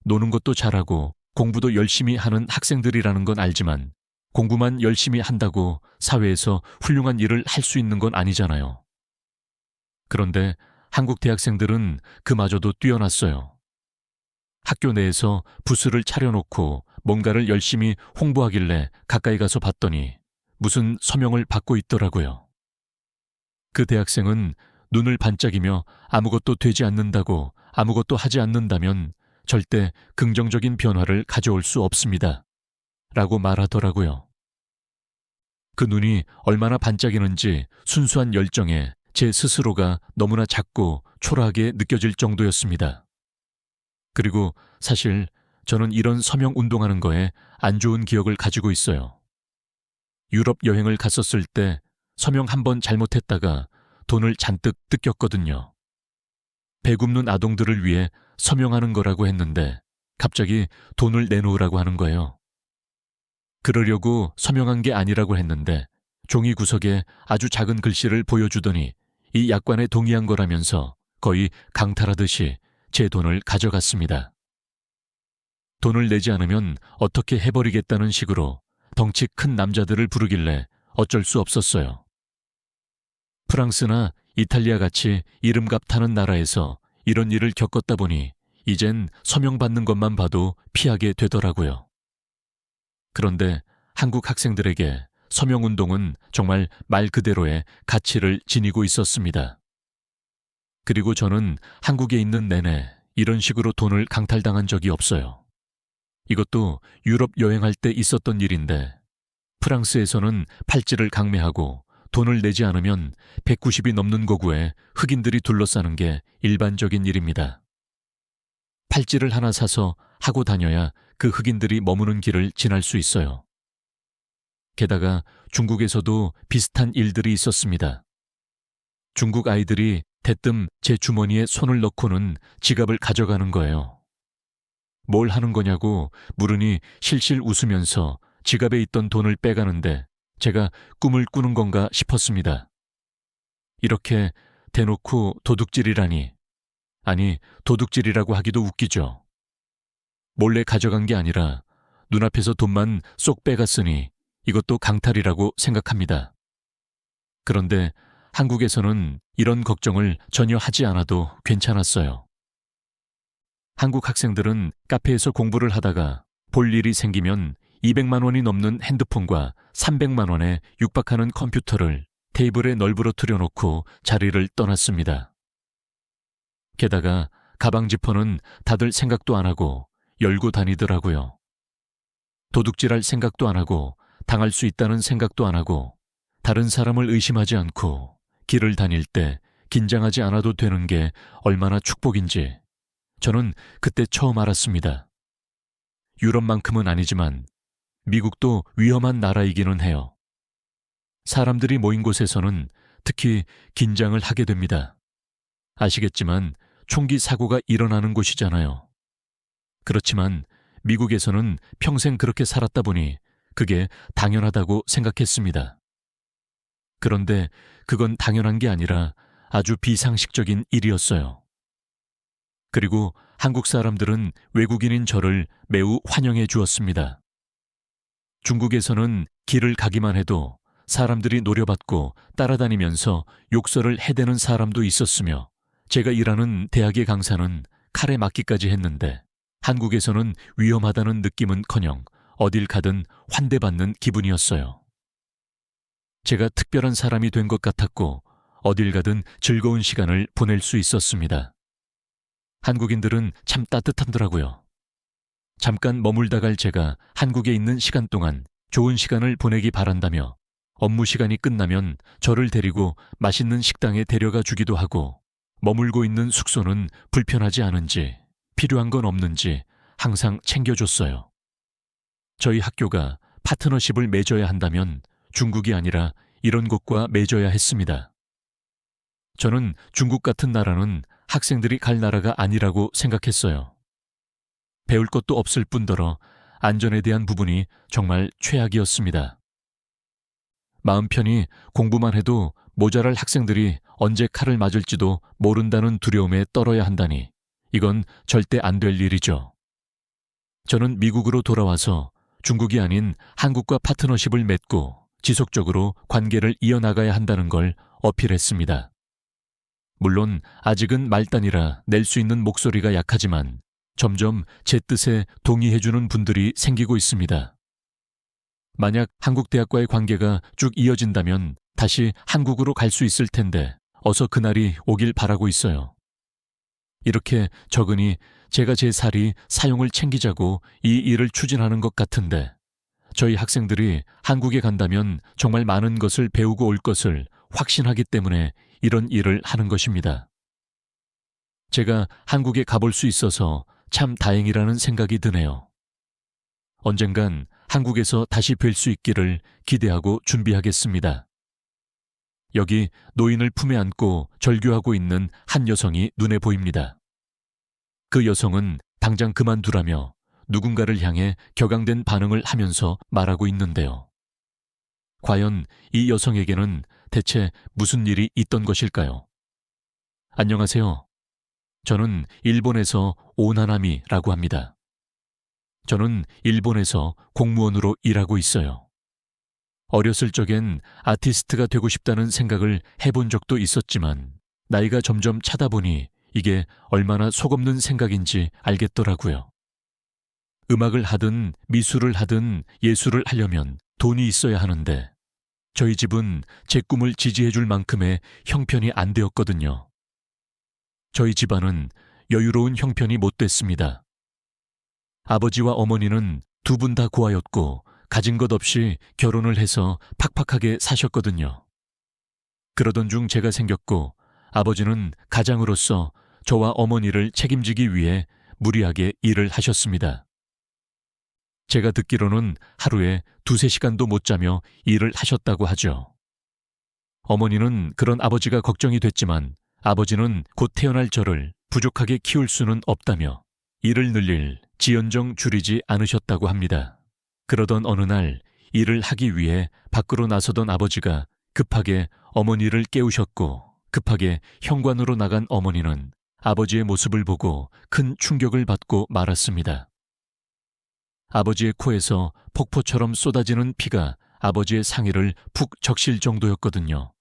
노는 것도 잘하고 공부도 열심히 하는 학생들이라는 건 알지만 공부만 열심히 한다고 사회에서 훌륭한 일을 할 수 있는 건 아니잖아요. 그런데 한국 대학생들은 그마저도 뛰어났어요. 학교 내에서 부스를 차려놓고 뭔가를 열심히 홍보하길래 가까이 가서 봤더니 무슨 서명을 받고 있더라고요. 그 대학생은 눈을 반짝이며 아무것도 되지 않는다고 아무것도 하지 않는다면 절대 긍정적인 변화를 가져올 수 없습니다. 라고 말하더라고요. 그 눈이 얼마나 반짝이는지 순수한 열정에 제 스스로가 너무나 작고 초라하게 느껴질 정도였습니다. 그리고 사실 저는 이런 서명 운동하는 거에 안 좋은 기억을 가지고 있어요. 유럽 여행을 갔었을 때 서명 한 번 잘못했다가 돈을 잔뜩 뜯겼거든요. 배 굽는 아동들을 위해 서명하는 거라고 했는데 갑자기 돈을 내놓으라고 하는 거예요. 그러려고 서명한 게 아니라고 했는데 종이 구석에 아주 작은 글씨를 보여주더니 이 약관에 동의한 거라면서 거의 강탈하듯이 제 돈을 가져갔습니다. 돈을 내지 않으면 어떻게 해버리겠다는 식으로 덩치 큰 남자들을 부르길래 어쩔 수 없었어요. 프랑스나 이탈리아 같이 이름값 타는 나라에서 이런 일을 겪었다 보니 이젠 서명받는 것만 봐도 피하게 되더라고요. 그런데 한국 학생들에게 서명운동은 정말 말 그대로의 가치를 지니고 있었습니다. 그리고 저는 한국에 있는 내내 이런 식으로 돈을 강탈당한 적이 없어요. 이것도 유럽 여행할 때 있었던 일인데 프랑스에서는 팔찌를 강매하고 돈을 내지 않으면 190이 넘는 고구에 흑인들이 둘러싸는 게 일반적인 일입니다. 팔찌를 하나 사서 하고 다녀야 그 흑인들이 머무는 길을 지날 수 있어요. 게다가 중국에서도 비슷한 일들이 있었습니다. 중국 아이들이 대뜸 제 주머니에 손을 넣고는 지갑을 가져가는 거예요. 뭘 하는 거냐고 물으니 실실 웃으면서 지갑에 있던 돈을 빼가는데 제가 꿈을 꾸는 건가 싶었습니다. 이렇게 대놓고 도둑질이라니. 아니, 도둑질이라고 하기도 웃기죠. 몰래 가져간 게 아니라 눈앞에서 돈만 쏙 빼갔으니 이것도 강탈이라고 생각합니다. 그런데 한국에서는 이런 걱정을 전혀 하지 않아도 괜찮았어요. 한국 학생들은 카페에서 공부를 하다가 볼 일이 생기면 200만 원이 넘는 핸드폰과 300만 원에 육박하는 컴퓨터를 테이블에 널브러뜨려 놓고 자리를 떠났습니다. 게다가 가방 지퍼는 다들 생각도 안 하고 열고 다니더라고요. 도둑질할 생각도 안 하고 당할 수 있다는 생각도 안 하고 다른 사람을 의심하지 않고 길을 다닐 때 긴장하지 않아도 되는 게 얼마나 축복인지 저는 그때 처음 알았습니다. 유럽만큼은 아니지만 미국도 위험한 나라이기는 해요. 사람들이 모인 곳에서는 특히 긴장을 하게 됩니다. 아시겠지만 총기 사고가 일어나는 곳이잖아요. 그렇지만 미국에서는 평생 그렇게 살았다 보니 그게 당연하다고 생각했습니다. 그런데 그건 당연한 게 아니라 아주 비상식적인 일이었어요. 그리고 한국 사람들은 외국인인 저를 매우 환영해 주었습니다. 중국에서는 길을 가기만 해도 사람들이 노려받고 따라다니면서 욕설을 해대는 사람도 있었으며 제가 일하는 대학의 강사는 칼에 맞기까지 했는데 한국에서는 위험하다는 느낌은커녕 어딜 가든 환대받는 기분이었어요. 제가 특별한 사람이 된 것 같았고 어딜 가든 즐거운 시간을 보낼 수 있었습니다. 한국인들은 참 따뜻하더라고요. 잠깐 머물다 갈 제가 한국에 있는 시간 동안 좋은 시간을 보내기 바란다며 업무 시간이 끝나면 저를 데리고 맛있는 식당에 데려가 주기도 하고 머물고 있는 숙소는 불편하지 않은지 필요한 건 없는지 항상 챙겨줬어요. 저희 학교가 파트너십을 맺어야 한다면 중국이 아니라 이런 곳과 맺어야 했습니다. 저는 중국 같은 나라는 학생들이 갈 나라가 아니라고 생각했어요. 배울 것도 없을 뿐더러 안전에 대한 부분이 정말 최악이었습니다. 마음 편히 공부만 해도 모자랄 학생들이 언제 칼을 맞을지도 모른다는 두려움에 떨어야 한다니 이건 절대 안 될 일이죠. 저는 미국으로 돌아와서 중국이 아닌 한국과 파트너십을 맺고 지속적으로 관계를 이어나가야 한다는 걸 어필했습니다. 물론 아직은 말단이라 낼 수 있는 목소리가 약하지만 점점 제 뜻에 동의해주는 분들이 생기고 있습니다. 만약 한국 대학과의 관계가 쭉 이어진다면 다시 한국으로 갈 수 있을 텐데 어서 그날이 오길 바라고 있어요. 이렇게 적으니 제가 제 살이 사용을 챙기자고 이 일을 추진하는 것 같은데 저희 학생들이 한국에 간다면 정말 많은 것을 배우고 올 것을 확신하기 때문에 이런 일을 하는 것입니다. 제가 한국에 가볼 수 있어서 참 다행이라는 생각이 드네요. 언젠간 한국에서 다시 뵐 수 있기를 기대하고 준비하겠습니다. 여기 노인을 품에 안고 절규하고 있는 한 여성이 눈에 보입니다. 그 여성은 당장 그만두라며 누군가를 향해 격앙된 반응을 하면서 말하고 있는데요. 과연 이 여성에게는 대체 무슨 일이 있던 것일까요? 안녕하세요. 저는 일본에서 오나나미라고 합니다. 저는 일본에서 공무원으로 일하고 있어요. 어렸을 적엔 아티스트가 되고 싶다는 생각을 해본 적도 있었지만 나이가 점점 차다 보니 이게 얼마나 속없는 생각인지 알겠더라고요. 음악을 하든 미술을 하든 예술을 하려면 돈이 있어야 하는데 저희 집은 제 꿈을 지지해 줄 만큼의 형편이 안 되었거든요. 저희 집안은 여유로운 형편이 못 됐습니다. 아버지와 어머니는 두 분 다 고아였고 가진 것 없이 결혼을 해서 팍팍하게 사셨거든요. 그러던 중 제가 생겼고 아버지는 가장으로서 저와 어머니를 책임지기 위해 무리하게 일을 하셨습니다. 제가 듣기로는 하루에 2-3시간도 못 자며 일을 하셨다고 하죠. 어머니는 그런 아버지가 걱정이 됐지만 아버지는 곧 태어날 저를 부족하게 키울 수는 없다며 일을 늘릴 지연정 줄이지 않으셨다고 합니다. 그러던 어느 날 일을 하기 위해 밖으로 나서던 아버지가 급하게 어머니를 깨우셨고 급하게 현관으로 나간 어머니는 아버지의 모습을 보고 큰 충격을 받고 말았습니다. 아버지의 코에서 폭포처럼 쏟아지는 피가 아버지의 상의를 푹 적실 정도였거든요.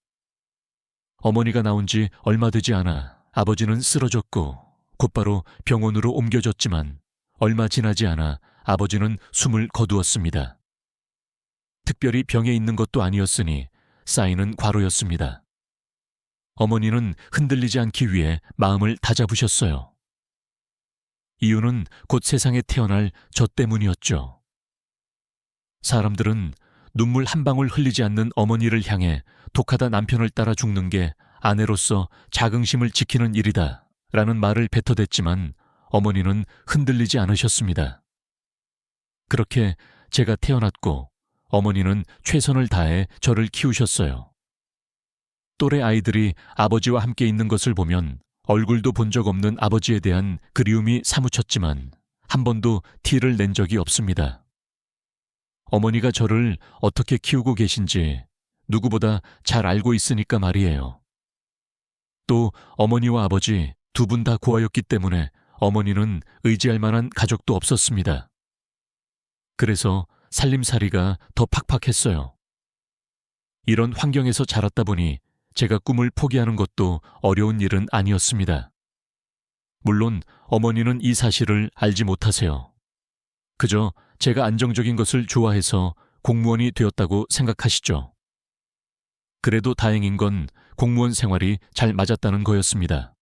어머니가 나온 지 얼마 되지 않아 아버지는 쓰러졌고 곧바로 병원으로 옮겨졌지만 얼마 지나지 않아 아버지는 숨을 거두었습니다. 특별히 병에 있는 것도 아니었으니 쌓이는 과로였습니다. 어머니는 흔들리지 않기 위해 마음을 다잡으셨어요. 이유는 곧 세상에 태어날 저 때문이었죠. 사람들은 눈물 한 방울 흘리지 않는 어머니를 향해 독하다 남편을 따라 죽는 게 아내로서 자긍심을 지키는 일이다 라는 말을 뱉어댔지만 어머니는 흔들리지 않으셨습니다. 그렇게 제가 태어났고 어머니는 최선을 다해 저를 키우셨어요. 또래 아이들이 아버지와 함께 있는 것을 보면 얼굴도 본 적 없는 아버지에 대한 그리움이 사무쳤지만 한 번도 티를 낸 적이 없습니다. 어머니가 저를 어떻게 키우고 계신지 누구보다 잘 알고 있으니까 말이에요. 또 어머니와 아버지 두 분 다 고아였기 때문에 어머니는 의지할 만한 가족도 없었습니다. 그래서 살림살이가 더 팍팍했어요. 이런 환경에서 자랐다 보니 제가 꿈을 포기하는 것도 어려운 일은 아니었습니다. 물론 어머니는 이 사실을 알지 못하세요. 그저 제가 안정적인 것을 좋아해서 공무원이 되었다고 생각하시죠. 그래도 다행인 건 공무원 생활이 잘 맞았다는 거였습니다.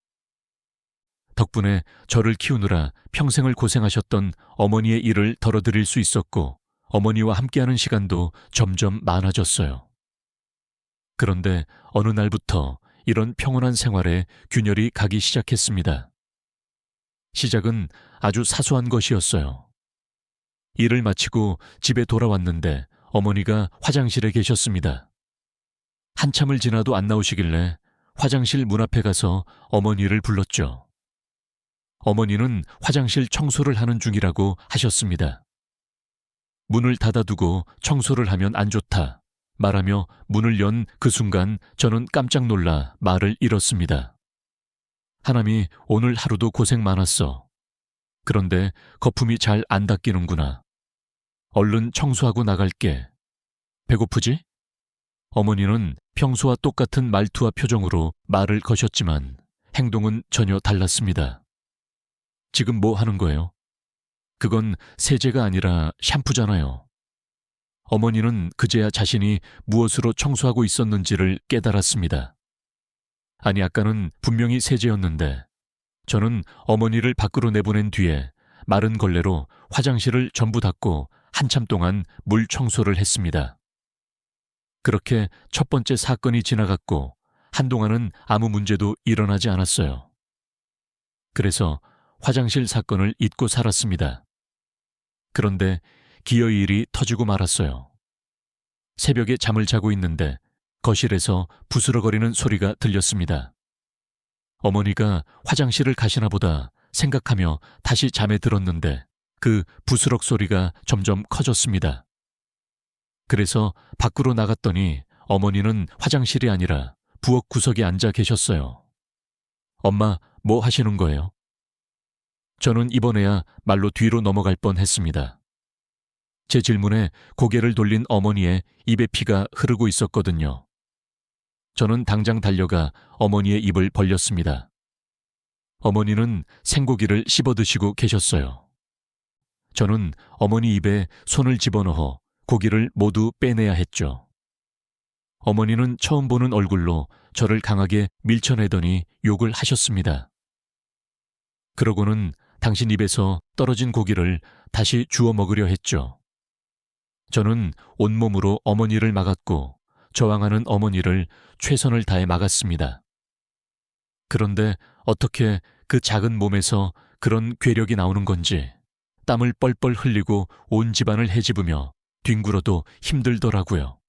덕분에 저를 키우느라 평생을 고생하셨던 어머니의 일을 덜어드릴 수 있었고 어머니와 함께하는 시간도 점점 많아졌어요. 그런데 어느 날부터 이런 평온한 생활에 균열이 가기 시작했습니다. 시작은 아주 사소한 것이었어요. 일을 마치고 집에 돌아왔는데 어머니가 화장실에 계셨습니다. 한참을 지나도 안 나오시길래 화장실 문 앞에 가서 어머니를 불렀죠. 어머니는 화장실 청소를 하는 중이라고 하셨습니다. 문을 닫아두고 청소를 하면 안 좋다 말하며 문을 연 그 순간 저는 깜짝 놀라 말을 잃었습니다. 하남이 오늘 하루도 고생 많았어. 그런데 거품이 잘 안 닦이는구나. 얼른 청소하고 나갈게. 배고프지? 어머니는 평소와 똑같은 말투와 표정으로 말을 거셨지만 행동은 전혀 달랐습니다. 지금 뭐 하는 거예요? 그건 세제가 아니라 샴푸잖아요. 어머니는 그제야 자신이 무엇으로 청소하고 있었는지를 깨달았습니다. 아니, 아까는 분명히 세제였는데 저는 어머니를 밖으로 내보낸 뒤에 마른 걸레로 화장실을 전부 닦고 한참 동안 물 청소를 했습니다. 그렇게 첫 번째 사건이 지나갔고 한동안은 아무 문제도 일어나지 않았어요. 그래서 화장실 사건을 잊고 살았습니다. 그런데 기어이 일이 터지고 말았어요. 새벽에 잠을 자고 있는데 거실에서 부스럭거리는 소리가 들렸습니다. 어머니가 화장실을 가시나 보다 생각하며 다시 잠에 들었는데 그 부스럭 소리가 점점 커졌습니다. 그래서 밖으로 나갔더니 어머니는 화장실이 아니라 부엌 구석에 앉아 계셨어요. 엄마, 뭐 하시는 거예요? 저는 이번에야 말로 뒤로 넘어갈 뻔했습니다. 제 질문에 고개를 돌린 어머니의 입에 피가 흐르고 있었거든요. 저는 당장 달려가 어머니의 입을 벌렸습니다. 어머니는 생고기를 씹어드시고 계셨어요. 저는 어머니 입에 손을 집어넣어 고기를 모두 빼내야 했죠. 어머니는 처음 보는 얼굴로 저를 강하게 밀쳐내더니 욕을 하셨습니다. 그러고는 당신 입에서 떨어진 고기를 다시 주워 먹으려 했죠. 저는 온몸으로 어머니를 막았고 저항하는 어머니를 최선을 다해 막았습니다. 그런데 어떻게 그 작은 몸에서 그런 괴력이 나오는 건지 땀을 뻘뻘 흘리고 온 집안을 헤집으며 뒹굴어도 힘들더라고요.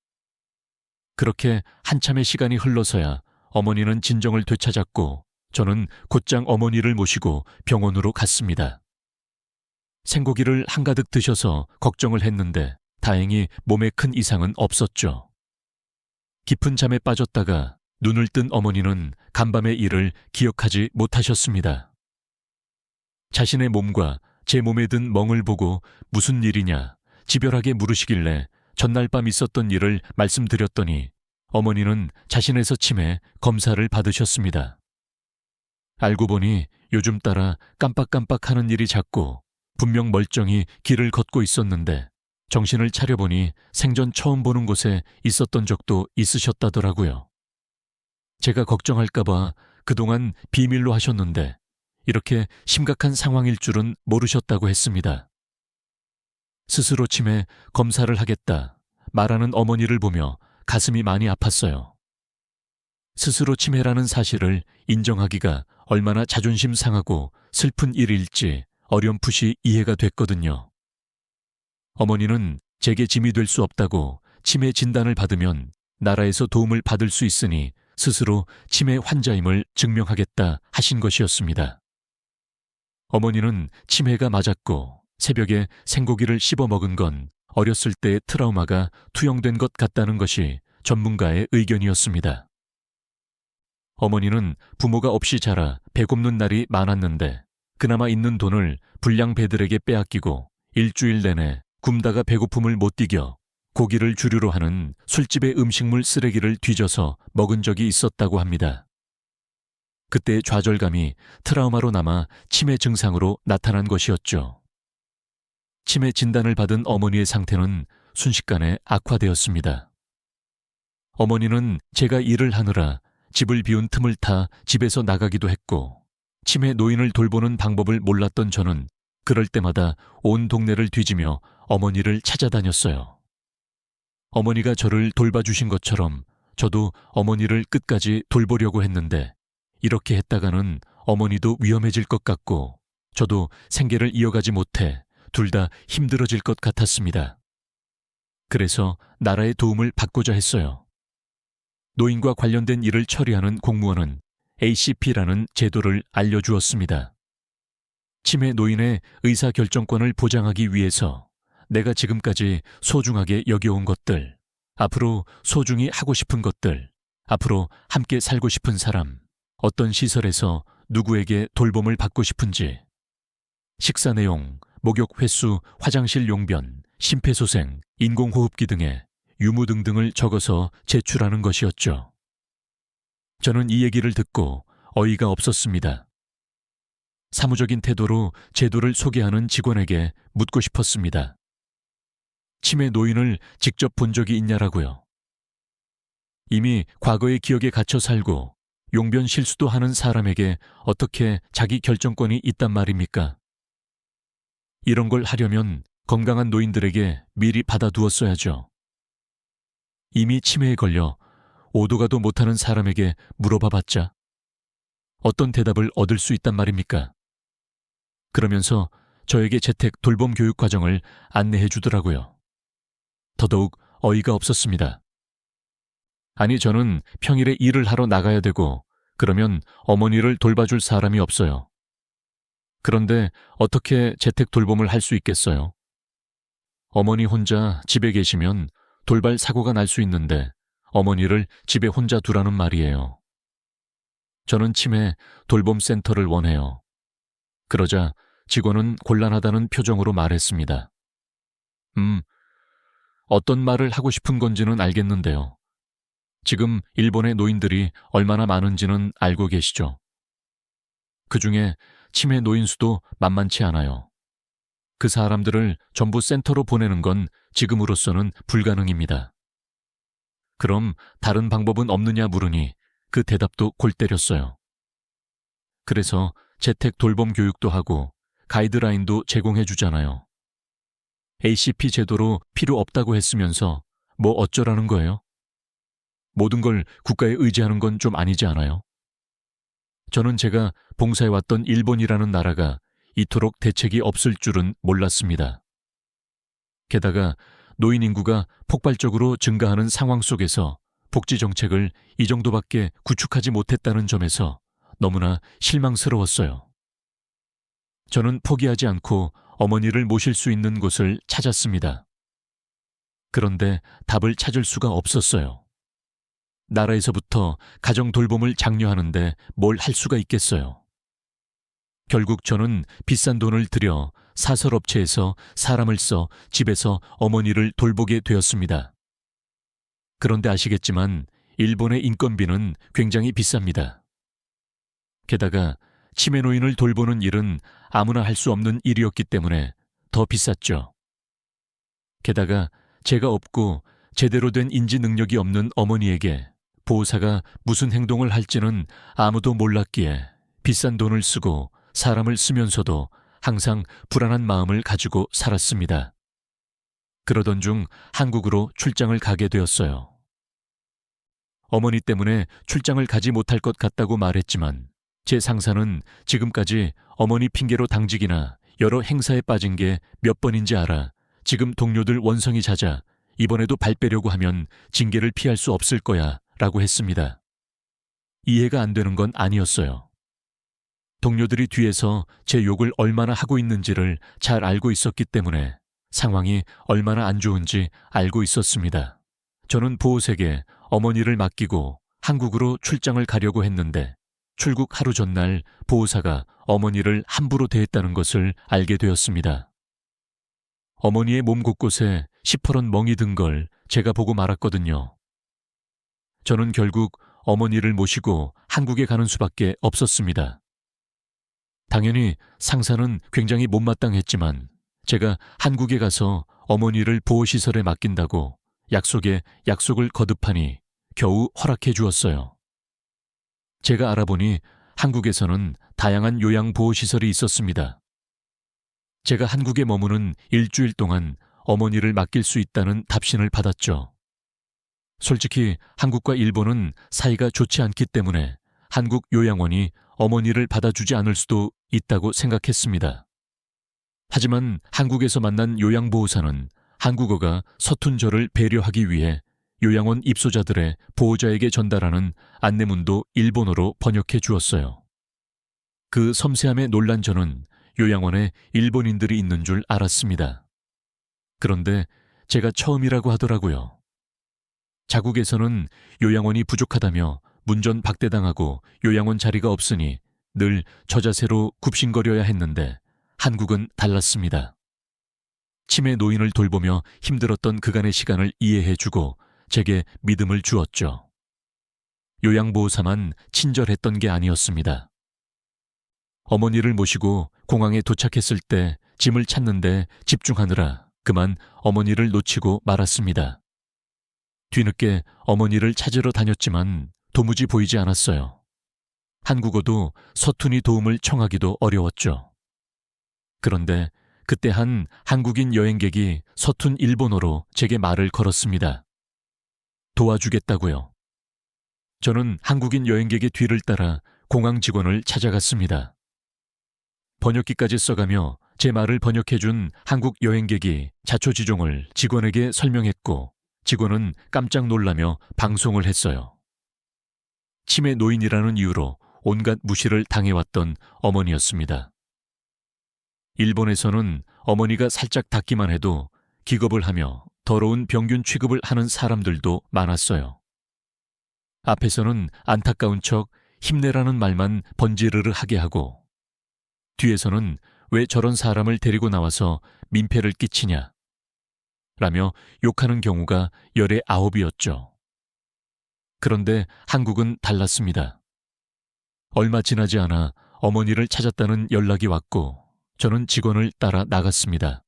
그렇게 한참의 시간이 흘러서야 어머니는 진정을 되찾았고 저는 곧장 어머니를 모시고 병원으로 갔습니다. 생고기를 한가득 드셔서 걱정을 했는데 다행히 몸에 큰 이상은 없었죠. 깊은 잠에 빠졌다가 눈을 뜬 어머니는 간밤의 일을 기억하지 못하셨습니다. 자신의 몸과 제 몸에 든 멍을 보고 무슨 일이냐 집요하게 물으시길래 전날 밤 있었던 일을 말씀드렸더니 어머니는 자신에서 치매 검사를 받으셨습니다. 알고 보니 요즘 따라 깜빡깜빡하는 일이 잦고 분명 멀쩡히 길을 걷고 있었는데 정신을 차려보니 생전 처음 보는 곳에 있었던 적도 있으셨다더라고요. 제가 걱정할까봐 그동안 비밀로 하셨는데 이렇게 심각한 상황일 줄은 모르셨다고 했습니다. 스스로 치매 검사를 하겠다 말하는 어머니를 보며 가슴이 많이 아팠어요. 스스로 치매라는 사실을 인정하기가 얼마나 자존심 상하고 슬픈 일일지 어렴풋이 이해가 됐거든요. 어머니는 제게 짐이 될 수 없다고 치매 진단을 받으면 나라에서 도움을 받을 수 있으니 스스로 치매 환자임을 증명하겠다 하신 것이었습니다. 어머니는 치매가 맞았고 새벽에 생고기를 씹어 먹은 건 어렸을 때의 트라우마가 투영된 것 같다는 것이 전문가의 의견이었습니다. 어머니는 부모가 없이 자라 배고픈 날이 많았는데 그나마 있는 돈을 불량 배들에게 빼앗기고 일주일 내내 굶다가 배고픔을 못 이겨 고기를 주류로 하는 술집의 음식물 쓰레기를 뒤져서 먹은 적이 있었다고 합니다. 그때의 좌절감이 트라우마로 남아 치매 증상으로 나타난 것이었죠. 치매 진단을 받은 어머니의 상태는 순식간에 악화되었습니다. 어머니는 제가 일을 하느라 집을 비운 틈을 타 집에서 나가기도 했고 치매 노인을 돌보는 방법을 몰랐던 저는 그럴 때마다 온 동네를 뒤지며 어머니를 찾아다녔어요. 어머니가 저를 돌봐주신 것처럼 저도 어머니를 끝까지 돌보려고 했는데 이렇게 했다가는 어머니도 위험해질 것 같고 저도 생계를 이어가지 못해 둘 다 힘들어질 것 같았습니다. 그래서 나라의 도움을 받고자 했어요. 노인과 관련된 일을 처리하는 공무원은 ACP라는 제도를 알려주었습니다. 치매 노인의 의사결정권을 보장하기 위해서 내가 지금까지 소중하게 여겨온 것들, 앞으로 소중히 하고 싶은 것들, 앞으로 함께 살고 싶은 사람, 어떤 시설에서 누구에게 돌봄을 받고 싶은지, 식사 내용, 목욕 횟수, 화장실 용변, 심폐소생, 인공호흡기 등의 유무 등등을 적어서 제출하는 것이었죠. 저는 이 얘기를 듣고 어이가 없었습니다. 사무적인 태도로 제도를 소개하는 직원에게 묻고 싶었습니다. 치매 노인을 직접 본 적이 있냐라고요. 이미 과거의 기억에 갇혀 살고 용변 실수도 하는 사람에게 어떻게 자기 결정권이 있단 말입니까? 이런 걸 하려면 건강한 노인들에게 미리 받아두었어야죠. 이미 치매에 걸려 오도 가도 못하는 사람에게 물어봐봤자 어떤 대답을 얻을 수 있단 말입니까? 그러면서 저에게 재택 돌봄 교육 과정을 안내해 주더라고요. 더더욱 어이가 없었습니다. 아니, 저는 평일에 일을 하러 나가야 되고 그러면 어머니를 돌봐줄 사람이 없어요. 그런데 어떻게 재택 돌봄을 할 수 있겠어요? 어머니 혼자 집에 계시면 돌발 사고가 날 수 있는데 어머니를 집에 혼자 두라는 말이에요. 저는 치매 돌봄센터를 원해요. 그러자 직원은 곤란하다는 표정으로 말했습니다. 어떤 말을 하고 싶은 건지는 알겠는데요. 지금 일본의 노인들이 얼마나 많은지는 알고 계시죠? 그중에 치매 노인 수도 만만치 않아요. 그 사람들을 전부 센터로 보내는 건 지금으로서는 불가능입니다. 그럼 다른 방법은 없느냐 물으니 그 대답도 골 때렸어요. 그래서 재택 돌봄 교육도 하고 가이드라인도 제공해 주잖아요. ACP 제도로 필요 없다고 했으면서 뭐 어쩌라는 거예요? 모든 걸 국가에 의지하는 건 좀 아니지 않아요? 저는 제가 봉사해왔던 일본이라는 나라가 이토록 대책이 없을 줄은 몰랐습니다. 게다가 노인 인구가 폭발적으로 증가하는 상황 속에서 복지 정책을 이 정도밖에 구축하지 못했다는 점에서 너무나 실망스러웠어요. 저는 포기하지 않고 어머니를 모실 수 있는 곳을 찾았습니다. 그런데 답을 찾을 수가 없었어요. 나라에서부터 가정 돌봄을 장려하는데 뭘 할 수가 있겠어요. 결국 저는 비싼 돈을 들여 사설업체에서 사람을 써 집에서 어머니를 돌보게 되었습니다. 그런데 아시겠지만 일본의 인건비는 굉장히 비쌉니다. 게다가 치매 노인을 돌보는 일은 아무나 할 수 없는 일이었기 때문에 더 비쌌죠. 게다가 제가 없고 제대로 된 인지 능력이 없는 어머니에게 보호사가 무슨 행동을 할지는 아무도 몰랐기에 비싼 돈을 쓰고 사람을 쓰면서도 항상 불안한 마음을 가지고 살았습니다. 그러던 중 한국으로 출장을 가게 되었어요. 어머니 때문에 출장을 가지 못할 것 같다고 말했지만 제 상사는 지금까지 어머니 핑계로 당직이나 여러 행사에 빠진 게 몇 번인지 알아 지금 동료들 원성이 잦아 이번에도 발 빼려고 하면 징계를 피할 수 없을 거야 라고 했습니다. 이해가 안 되는 건 아니었어요. 동료들이 뒤에서 제 욕을 얼마나 하고 있는지를 잘 알고 있었기 때문에 상황이 얼마나 안 좋은지 알고 있었습니다. 저는 보호색에 어머니를 맡기고 한국으로 출장을 가려고 했는데 출국 하루 전날 보호사가 어머니를 함부로 대했다는 것을 알게 되었습니다. 어머니의 몸 곳곳에 시퍼런 멍이 든 걸 제가 보고 말았거든요. 저는 결국 어머니를 모시고 한국에 가는 수밖에 없었습니다. 당연히 상사는 굉장히 못마땅했지만 제가 한국에 가서 어머니를 보호시설에 맡긴다고 약속에 약속을 거듭하니 겨우 허락해 주었어요. 제가 알아보니 한국에서는 다양한 요양보호시설이 있었습니다. 제가 한국에 머무는 일주일 동안 어머니를 맡길 수 있다는 답신을 받았죠. 솔직히 한국과 일본은 사이가 좋지 않기 때문에 한국 요양원이 어머니를 받아주지 않을 수도 있다고 생각했습니다. 하지만 한국에서 만난 요양보호사는 한국어가 서툰 저를 배려하기 위해 요양원 입소자들의 보호자에게 전달하는 안내문도 일본어로 번역해 주었어요. 그 섬세함에 놀란 저는 요양원에 일본인들이 있는 줄 알았습니다. 그런데 제가 처음이라고 하더라고요. 자국에서는 요양원이 부족하다며 문전박대당하고 요양원 자리가 없으니 늘 저자세로 굽신거려야 했는데 한국은 달랐습니다. 치매 노인을 돌보며 힘들었던 그간의 시간을 이해해주고 제게 믿음을 주었죠. 요양보호사만 친절했던 게 아니었습니다. 어머니를 모시고 공항에 도착했을 때 짐을 찾는데 집중하느라 그만 어머니를 놓치고 말았습니다. 뒤늦게 어머니를 찾으러 다녔지만 도무지 보이지 않았어요. 한국어도 서툰이 도움을 청하기도 어려웠죠. 그런데 그때 한 한국인 여행객이 서툰 일본어로 제게 말을 걸었습니다. 도와주겠다고요. 저는 한국인 여행객의 뒤를 따라 공항 직원을 찾아갔습니다. 번역기까지 써가며 제 말을 번역해준 한국 여행객이 자초지종을 직원에게 설명했고 직원은 깜짝 놀라며 방송을 했어요. 치매 노인이라는 이유로 온갖 무시를 당해왔던 어머니였습니다. 일본에서는 어머니가 살짝 닿기만 해도 기겁을 하며 더러운 병균 취급을 하는 사람들도 많았어요. 앞에서는 안타까운 척 힘내라는 말만 번지르르 하게 하고 뒤에서는 왜 저런 사람을 데리고 나와서 민폐를 끼치냐 라며 욕하는 경우가 열의 9이었죠. 그런데 한국은 달랐습니다. 얼마 지나지 않아 어머니를 찾았다는 연락이 왔고 저는 직원을 따라 나갔습니다.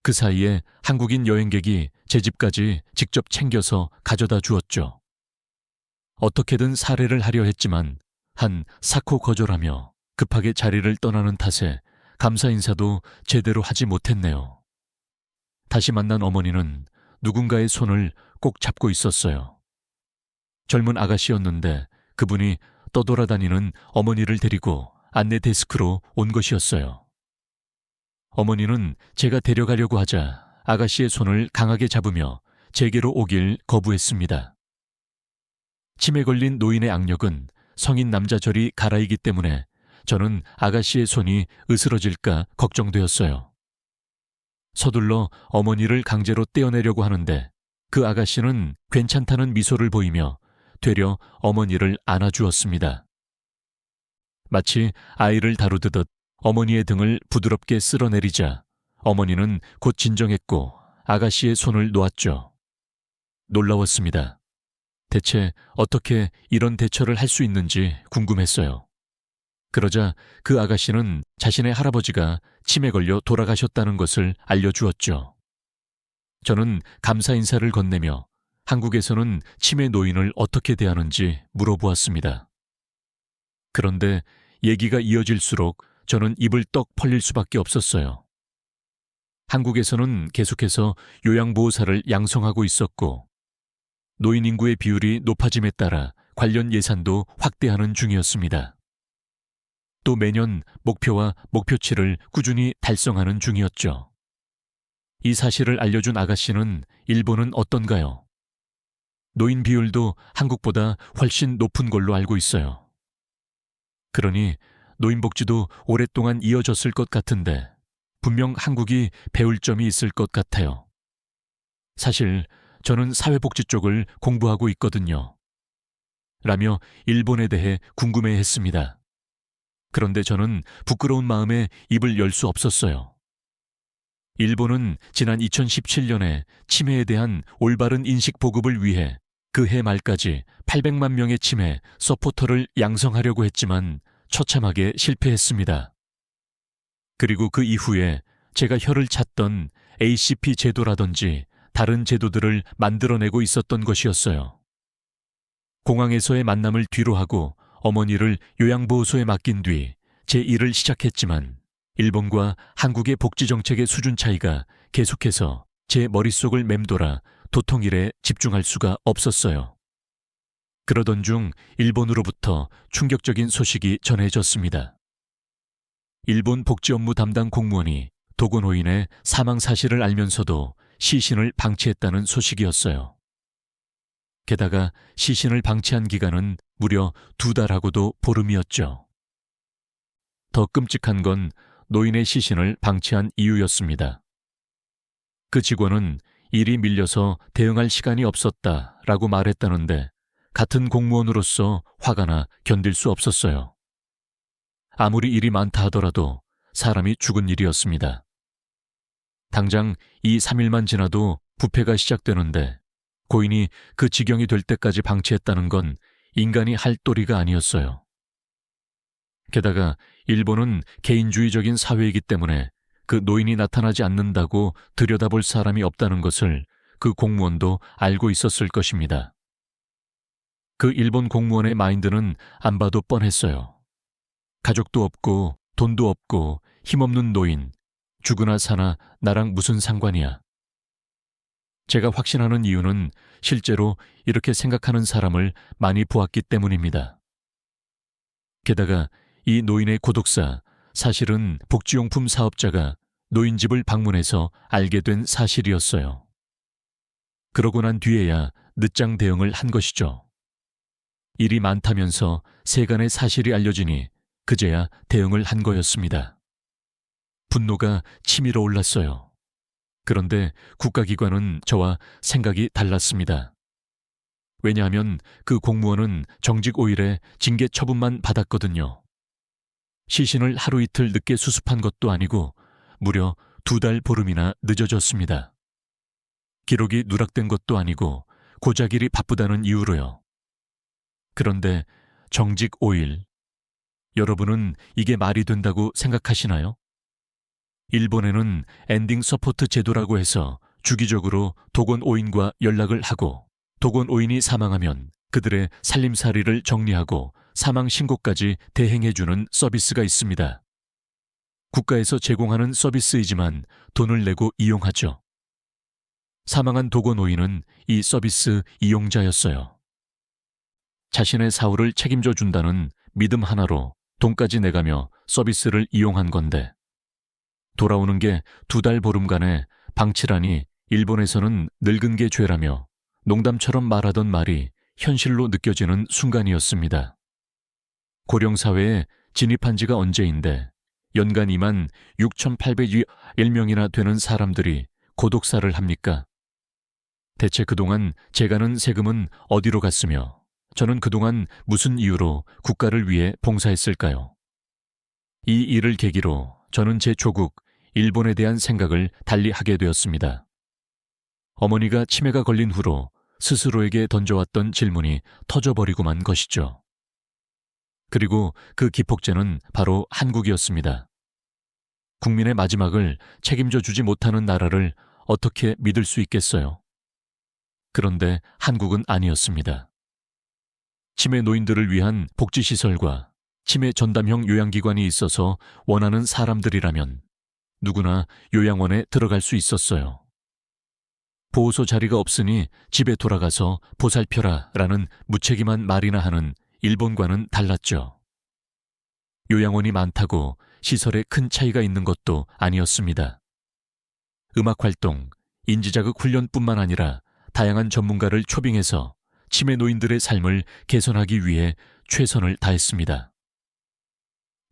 그 사이에 한국인 여행객이 제 집까지 직접 챙겨서 가져다 주었죠. 어떻게든 살해를 하려 했지만 한 사코 거절하며 급하게 자리를 떠나는 탓에 감사 인사도 제대로 하지 못했네요. 다시 만난 어머니는 누군가의 손을 꼭 잡고 있었어요. 젊은 아가씨였는데 그분이 떠돌아다니는 어머니를 데리고 안내 데스크로 온 것이었어요. 어머니는 제가 데려가려고 하자 아가씨의 손을 강하게 잡으며 제게로 오길 거부했습니다. 치매 걸린 노인의 악력은 성인 남자 저리 가라이기 때문에 저는 아가씨의 손이 으스러질까 걱정되었어요. 서둘러 어머니를 강제로 떼어내려고 하는데 그 아가씨는 괜찮다는 미소를 보이며 되려 어머니를 안아주었습니다. 마치 아이를 다루듯 어머니의 등을 부드럽게 쓸어내리자 어머니는 곧 진정했고 아가씨의 손을 놓았죠. 놀라웠습니다. 대체 어떻게 이런 대처를 할 수 있는지 궁금했어요. 그러자 그 아가씨는 자신의 할아버지가 치매 걸려 돌아가셨다는 것을 알려주었죠. 저는 감사 인사를 건네며 한국에서는 치매 노인을 어떻게 대하는지 물어보았습니다. 그런데 얘기가 이어질수록 저는 입을 떡 벌릴 수밖에 없었어요. 한국에서는 계속해서 요양보호사를 양성하고 있었고 노인 인구의 비율이 높아짐에 따라 관련 예산도 확대하는 중이었습니다. 또 매년 목표와 목표치를 꾸준히 달성하는 중이었죠. 이 사실을 알려준 아가씨는 일본은 어떤가요? 노인 비율도 한국보다 훨씬 높은 걸로 알고 있어요. 그러니 노인복지도 오랫동안 이어졌을 것 같은데 분명 한국이 배울 점이 있을 것 같아요. 사실 저는 사회복지 쪽을 공부하고 있거든요. 라며 일본에 대해 궁금해했습니다. 그런데 저는 부끄러운 마음에 입을 열 수 없었어요. 일본은 지난 2017년에 치매에 대한 올바른 인식 보급을 위해 그해 말까지 800만 명의 치매 서포터를 양성하려고 했지만 처참하게 실패했습니다. 그리고 그 이후에 제가 혀를 찼던 ACP 제도라든지 다른 제도들을 만들어내고 있었던 것이었어요. 공항에서의 만남을 뒤로 하고 어머니를 요양보호소에 맡긴 뒤 제 일을 시작했지만 일본과 한국의 복지정책의 수준 차이가 계속해서 제 머릿속을 맴돌아 도통일에 집중할 수가 없었어요. 그러던 중 일본으로부터 충격적인 소식이 전해졌습니다. 일본 복지업무 담당 공무원이 도고노인의 사망 사실을 알면서도 시신을 방치했다는 소식이었어요. 게다가 시신을 방치한 기간은 무려 2달하고도 보름이었죠. 더 끔찍한 건 노인의 시신을 방치한 이유였습니다. 그 직원은 일이 밀려서 대응할 시간이 없었다라고 말했다는데 같은 공무원으로서 화가 나 견딜 수 없었어요. 아무리 일이 많다 하더라도 사람이 죽은 일이었습니다. 당장 2, 3일만 지나도 부패가 시작되는데 고인이 그 지경이 될 때까지 방치했다는 건 인간이 할 도리가 아니었어요. 게다가 일본은 개인주의적인 사회이기 때문에 그 노인이 나타나지 않는다고 들여다볼 사람이 없다는 것을 그 공무원도 알고 있었을 것입니다. 그 일본 공무원의 마인드는 안 봐도 뻔했어요. 가족도 없고 돈도 없고 힘없는 노인, 죽으나 사나 나랑 무슨 상관이야. 제가 확신하는 이유는 실제로 이렇게 생각하는 사람을 많이 보았기 때문입니다. 게다가 이 노인의 고독사, 사실은 복지용품 사업자가 노인집을 방문해서 알게 된 사실이었어요. 그러고 난 뒤에야 늦장 대응을 한 것이죠. 일이 많다면서 세간의 사실이 알려지니 그제야 대응을 한 거였습니다. 분노가 치밀어 올랐어요. 그런데 국가기관은 저와 생각이 달랐습니다. 왜냐하면 그 공무원은 정직 5일에 징계 처분만 받았거든요. 시신을 하루 이틀 늦게 수습한 것도 아니고 무려 2달 보름이나 늦어졌습니다. 기록이 누락된 것도 아니고 고작 일이 바쁘다는 이유로요. 그런데 정직 5일. 여러분은 이게 말이 된다고 생각하시나요? 일본에는 엔딩 서포트 제도라고 해서 주기적으로 도건오인과 연락을 하고 도건오인이 사망하면 그들의 살림살이를 정리하고 사망 신고까지 대행해주는 서비스가 있습니다. 국가에서 제공하는 서비스이지만 돈을 내고 이용하죠. 사망한 도건오인은 이 서비스 이용자였어요. 자신의 사후를 책임져 준다는 믿음 하나로 돈까지 내가며 서비스를 이용한 건데 돌아오는 게 2달 보름간의 방치라니 일본에서는 늙은 게 죄라며 농담처럼 말하던 말이 현실로 느껴지는 순간이었습니다. 고령사회에 진입한 지가 언제인데 연간 2만 6,801명이나 되는 사람들이 고독사를 합니까? 대체 그동안 제가 낸 세금은 어디로 갔으며 저는 그동안 무슨 이유로 국가를 위해 봉사했을까요? 이 일을 계기로 저는 제 조국, 일본에 대한 생각을 달리 하게 되었습니다. 어머니가 치매가 걸린 후로 스스로에게 던져왔던 질문이 터져버리고만 것이죠. 그리고 그 기폭제는 바로 한국이었습니다. 국민의 마지막을 책임져 주지 못하는 나라를 어떻게 믿을 수 있겠어요? 그런데 한국은 아니었습니다. 치매 노인들을 위한 복지시설과 치매 전담형 요양기관이 있어서 원하는 사람들이라면 누구나 요양원에 들어갈 수 있었어요. 보호소 자리가 없으니 집에 돌아가서 보살펴라 라는 무책임한 말이나 하는 일본과는 달랐죠. 요양원이 많다고 시설에 큰 차이가 있는 것도 아니었습니다. 음악활동, 인지자극 훈련뿐만 아니라 다양한 전문가를 초빙해서 치매 노인들의 삶을 개선하기 위해 최선을 다했습니다.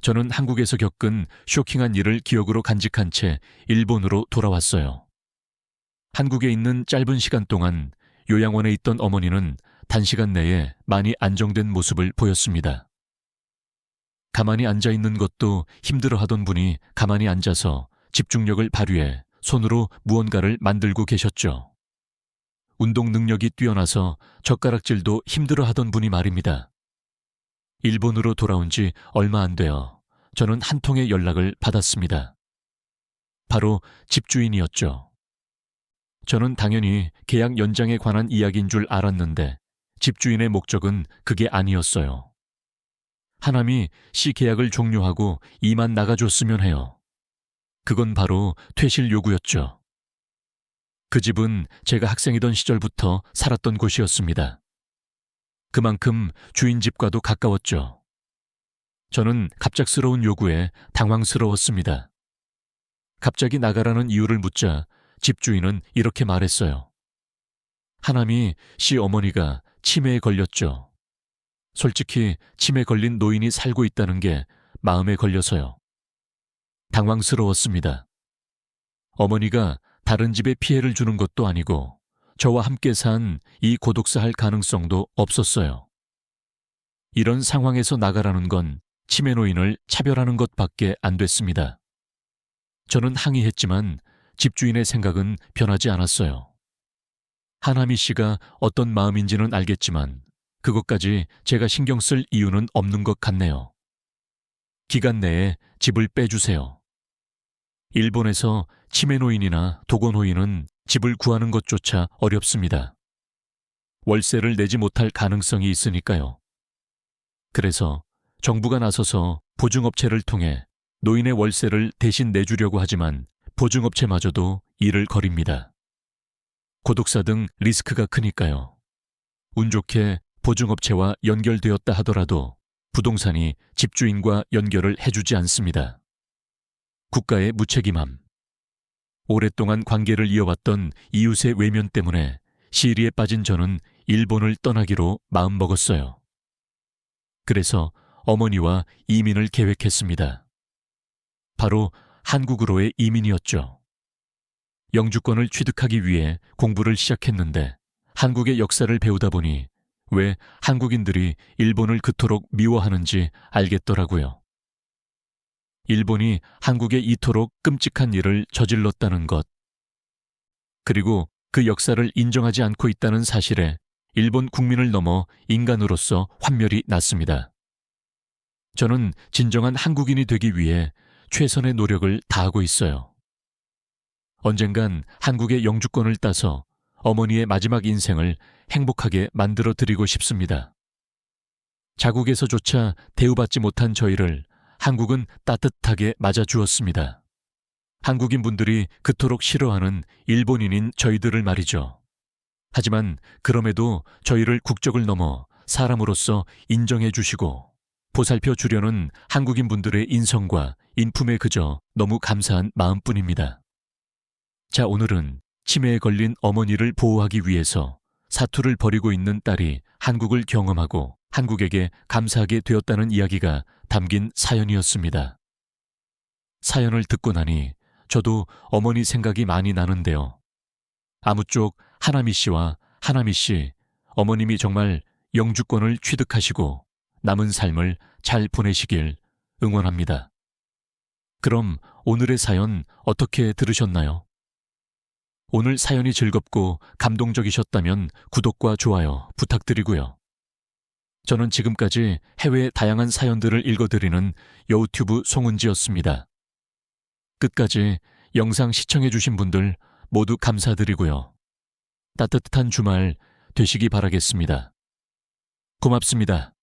저는 한국에서 겪은 쇼킹한 일을 기억으로 간직한 채 일본으로 돌아왔어요. 한국에 있는 짧은 시간 동안 요양원에 있던 어머니는 단시간 내에 많이 안정된 모습을 보였습니다. 가만히 앉아 있는 것도 힘들어하던 분이 가만히 앉아서 집중력을 발휘해 손으로 무언가를 만들고 계셨죠. 운동 능력이 뛰어나서 젓가락질도 힘들어하던 분이 말입니다. 일본으로 돌아온 지 얼마 안 되어 저는 한 통의 연락을 받았습니다. 바로 집주인이었죠. 저는 당연히 계약 연장에 관한 이야기인 줄 알았는데 집주인의 목적은 그게 아니었어요. 하남이 시 계약을 종료하고 이만 나가줬으면 해요. 그건 바로 퇴실 요구였죠. 그 집은 제가 학생이던 시절부터 살았던 곳이었습니다. 그만큼 주인 집과도 가까웠죠. 저는 갑작스러운 요구에 당황스러웠습니다. 갑자기 나가라는 이유를 묻자 집주인은 이렇게 말했어요. 하남이 씨 어머니가 치매에 걸렸죠. 솔직히 치매 걸린 노인이 살고 있다는 게 마음에 걸려서요. 당황스러웠습니다. 어머니가 다른 집에 피해를 주는 것도 아니고 저와 함께 산 이 고독사 할 가능성도 없었어요. 이런 상황에서 나가라는 건 치매 노인을 차별하는 것밖에 안 됐습니다. 저는 항의했지만 집주인의 생각은 변하지 않았어요. 하나미 씨가 어떤 마음인지는 알겠지만 그것까지 제가 신경 쓸 이유는 없는 것 같네요. 기간 내에 집을 빼주세요. 일본에서 치매 노인이나 도고 노인은 집을 구하는 것조차 어렵습니다. 월세를 내지 못할 가능성이 있으니까요. 그래서 정부가 나서서 보증업체를 통해 노인의 월세를 대신 내주려고 하지만 보증업체마저도 이를 거립니다. 고독사 등 리스크가 크니까요. 운 좋게 보증업체와 연결되었다 하더라도 부동산이 집주인과 연결을 해주지 않습니다. 국가의 무책임함. 오랫동안 관계를 이어왔던 이웃의 외면 때문에 시리에 빠진 저는 일본을 떠나기로 마음먹었어요. 그래서 어머니와 이민을 계획했습니다. 바로 한국으로의 이민이었죠. 영주권을 취득하기 위해 공부를 시작했는데 한국의 역사를 배우다 보니 왜 한국인들이 일본을 그토록 미워하는지 알겠더라고요. 일본이 한국에 이토록 끔찍한 일을 저질렀다는 것, 그리고 그 역사를 인정하지 않고 있다는 사실에 일본 국민을 넘어 인간으로서 환멸이 났습니다. 저는 진정한 한국인이 되기 위해 최선의 노력을 다하고 있어요. 언젠간 한국의 영주권을 따서 어머니의 마지막 인생을 행복하게 만들어 드리고 싶습니다. 자국에서조차 대우받지 못한 저희를 한국은 따뜻하게 맞아주었습니다. 한국인 분들이 그토록 싫어하는 일본인인 저희들을 말이죠. 하지만 그럼에도 저희를 국적을 넘어 사람으로서 인정해 주시고 보살펴 주려는 한국인 분들의 인성과 인품에 그저 너무 감사한 마음뿐입니다. 자, 오늘은 치매에 걸린 어머니를 보호하기 위해서 사투를 벌이고 있는 딸이 한국을 경험하고 한국에게 감사하게 되었다는 이야기가 담긴 사연이었습니다. 사연을 듣고 나니 저도 어머니 생각이 많이 나는데요. 아무쪼록 하나미 씨와 하나미 씨, 어머님이 정말 영주권을 취득하시고 남은 삶을 잘 보내시길 응원합니다. 그럼 오늘의 사연 어떻게 들으셨나요? 오늘 사연이 즐겁고 감동적이셨다면 구독과 좋아요 부탁드리고요. 저는 지금까지 해외의 다양한 사연들을 읽어드리는 여우튜브 송은지였습니다. 끝까지 영상 시청해주신 분들 모두 감사드리고요. 따뜻한 주말 되시기 바라겠습니다. 고맙습니다.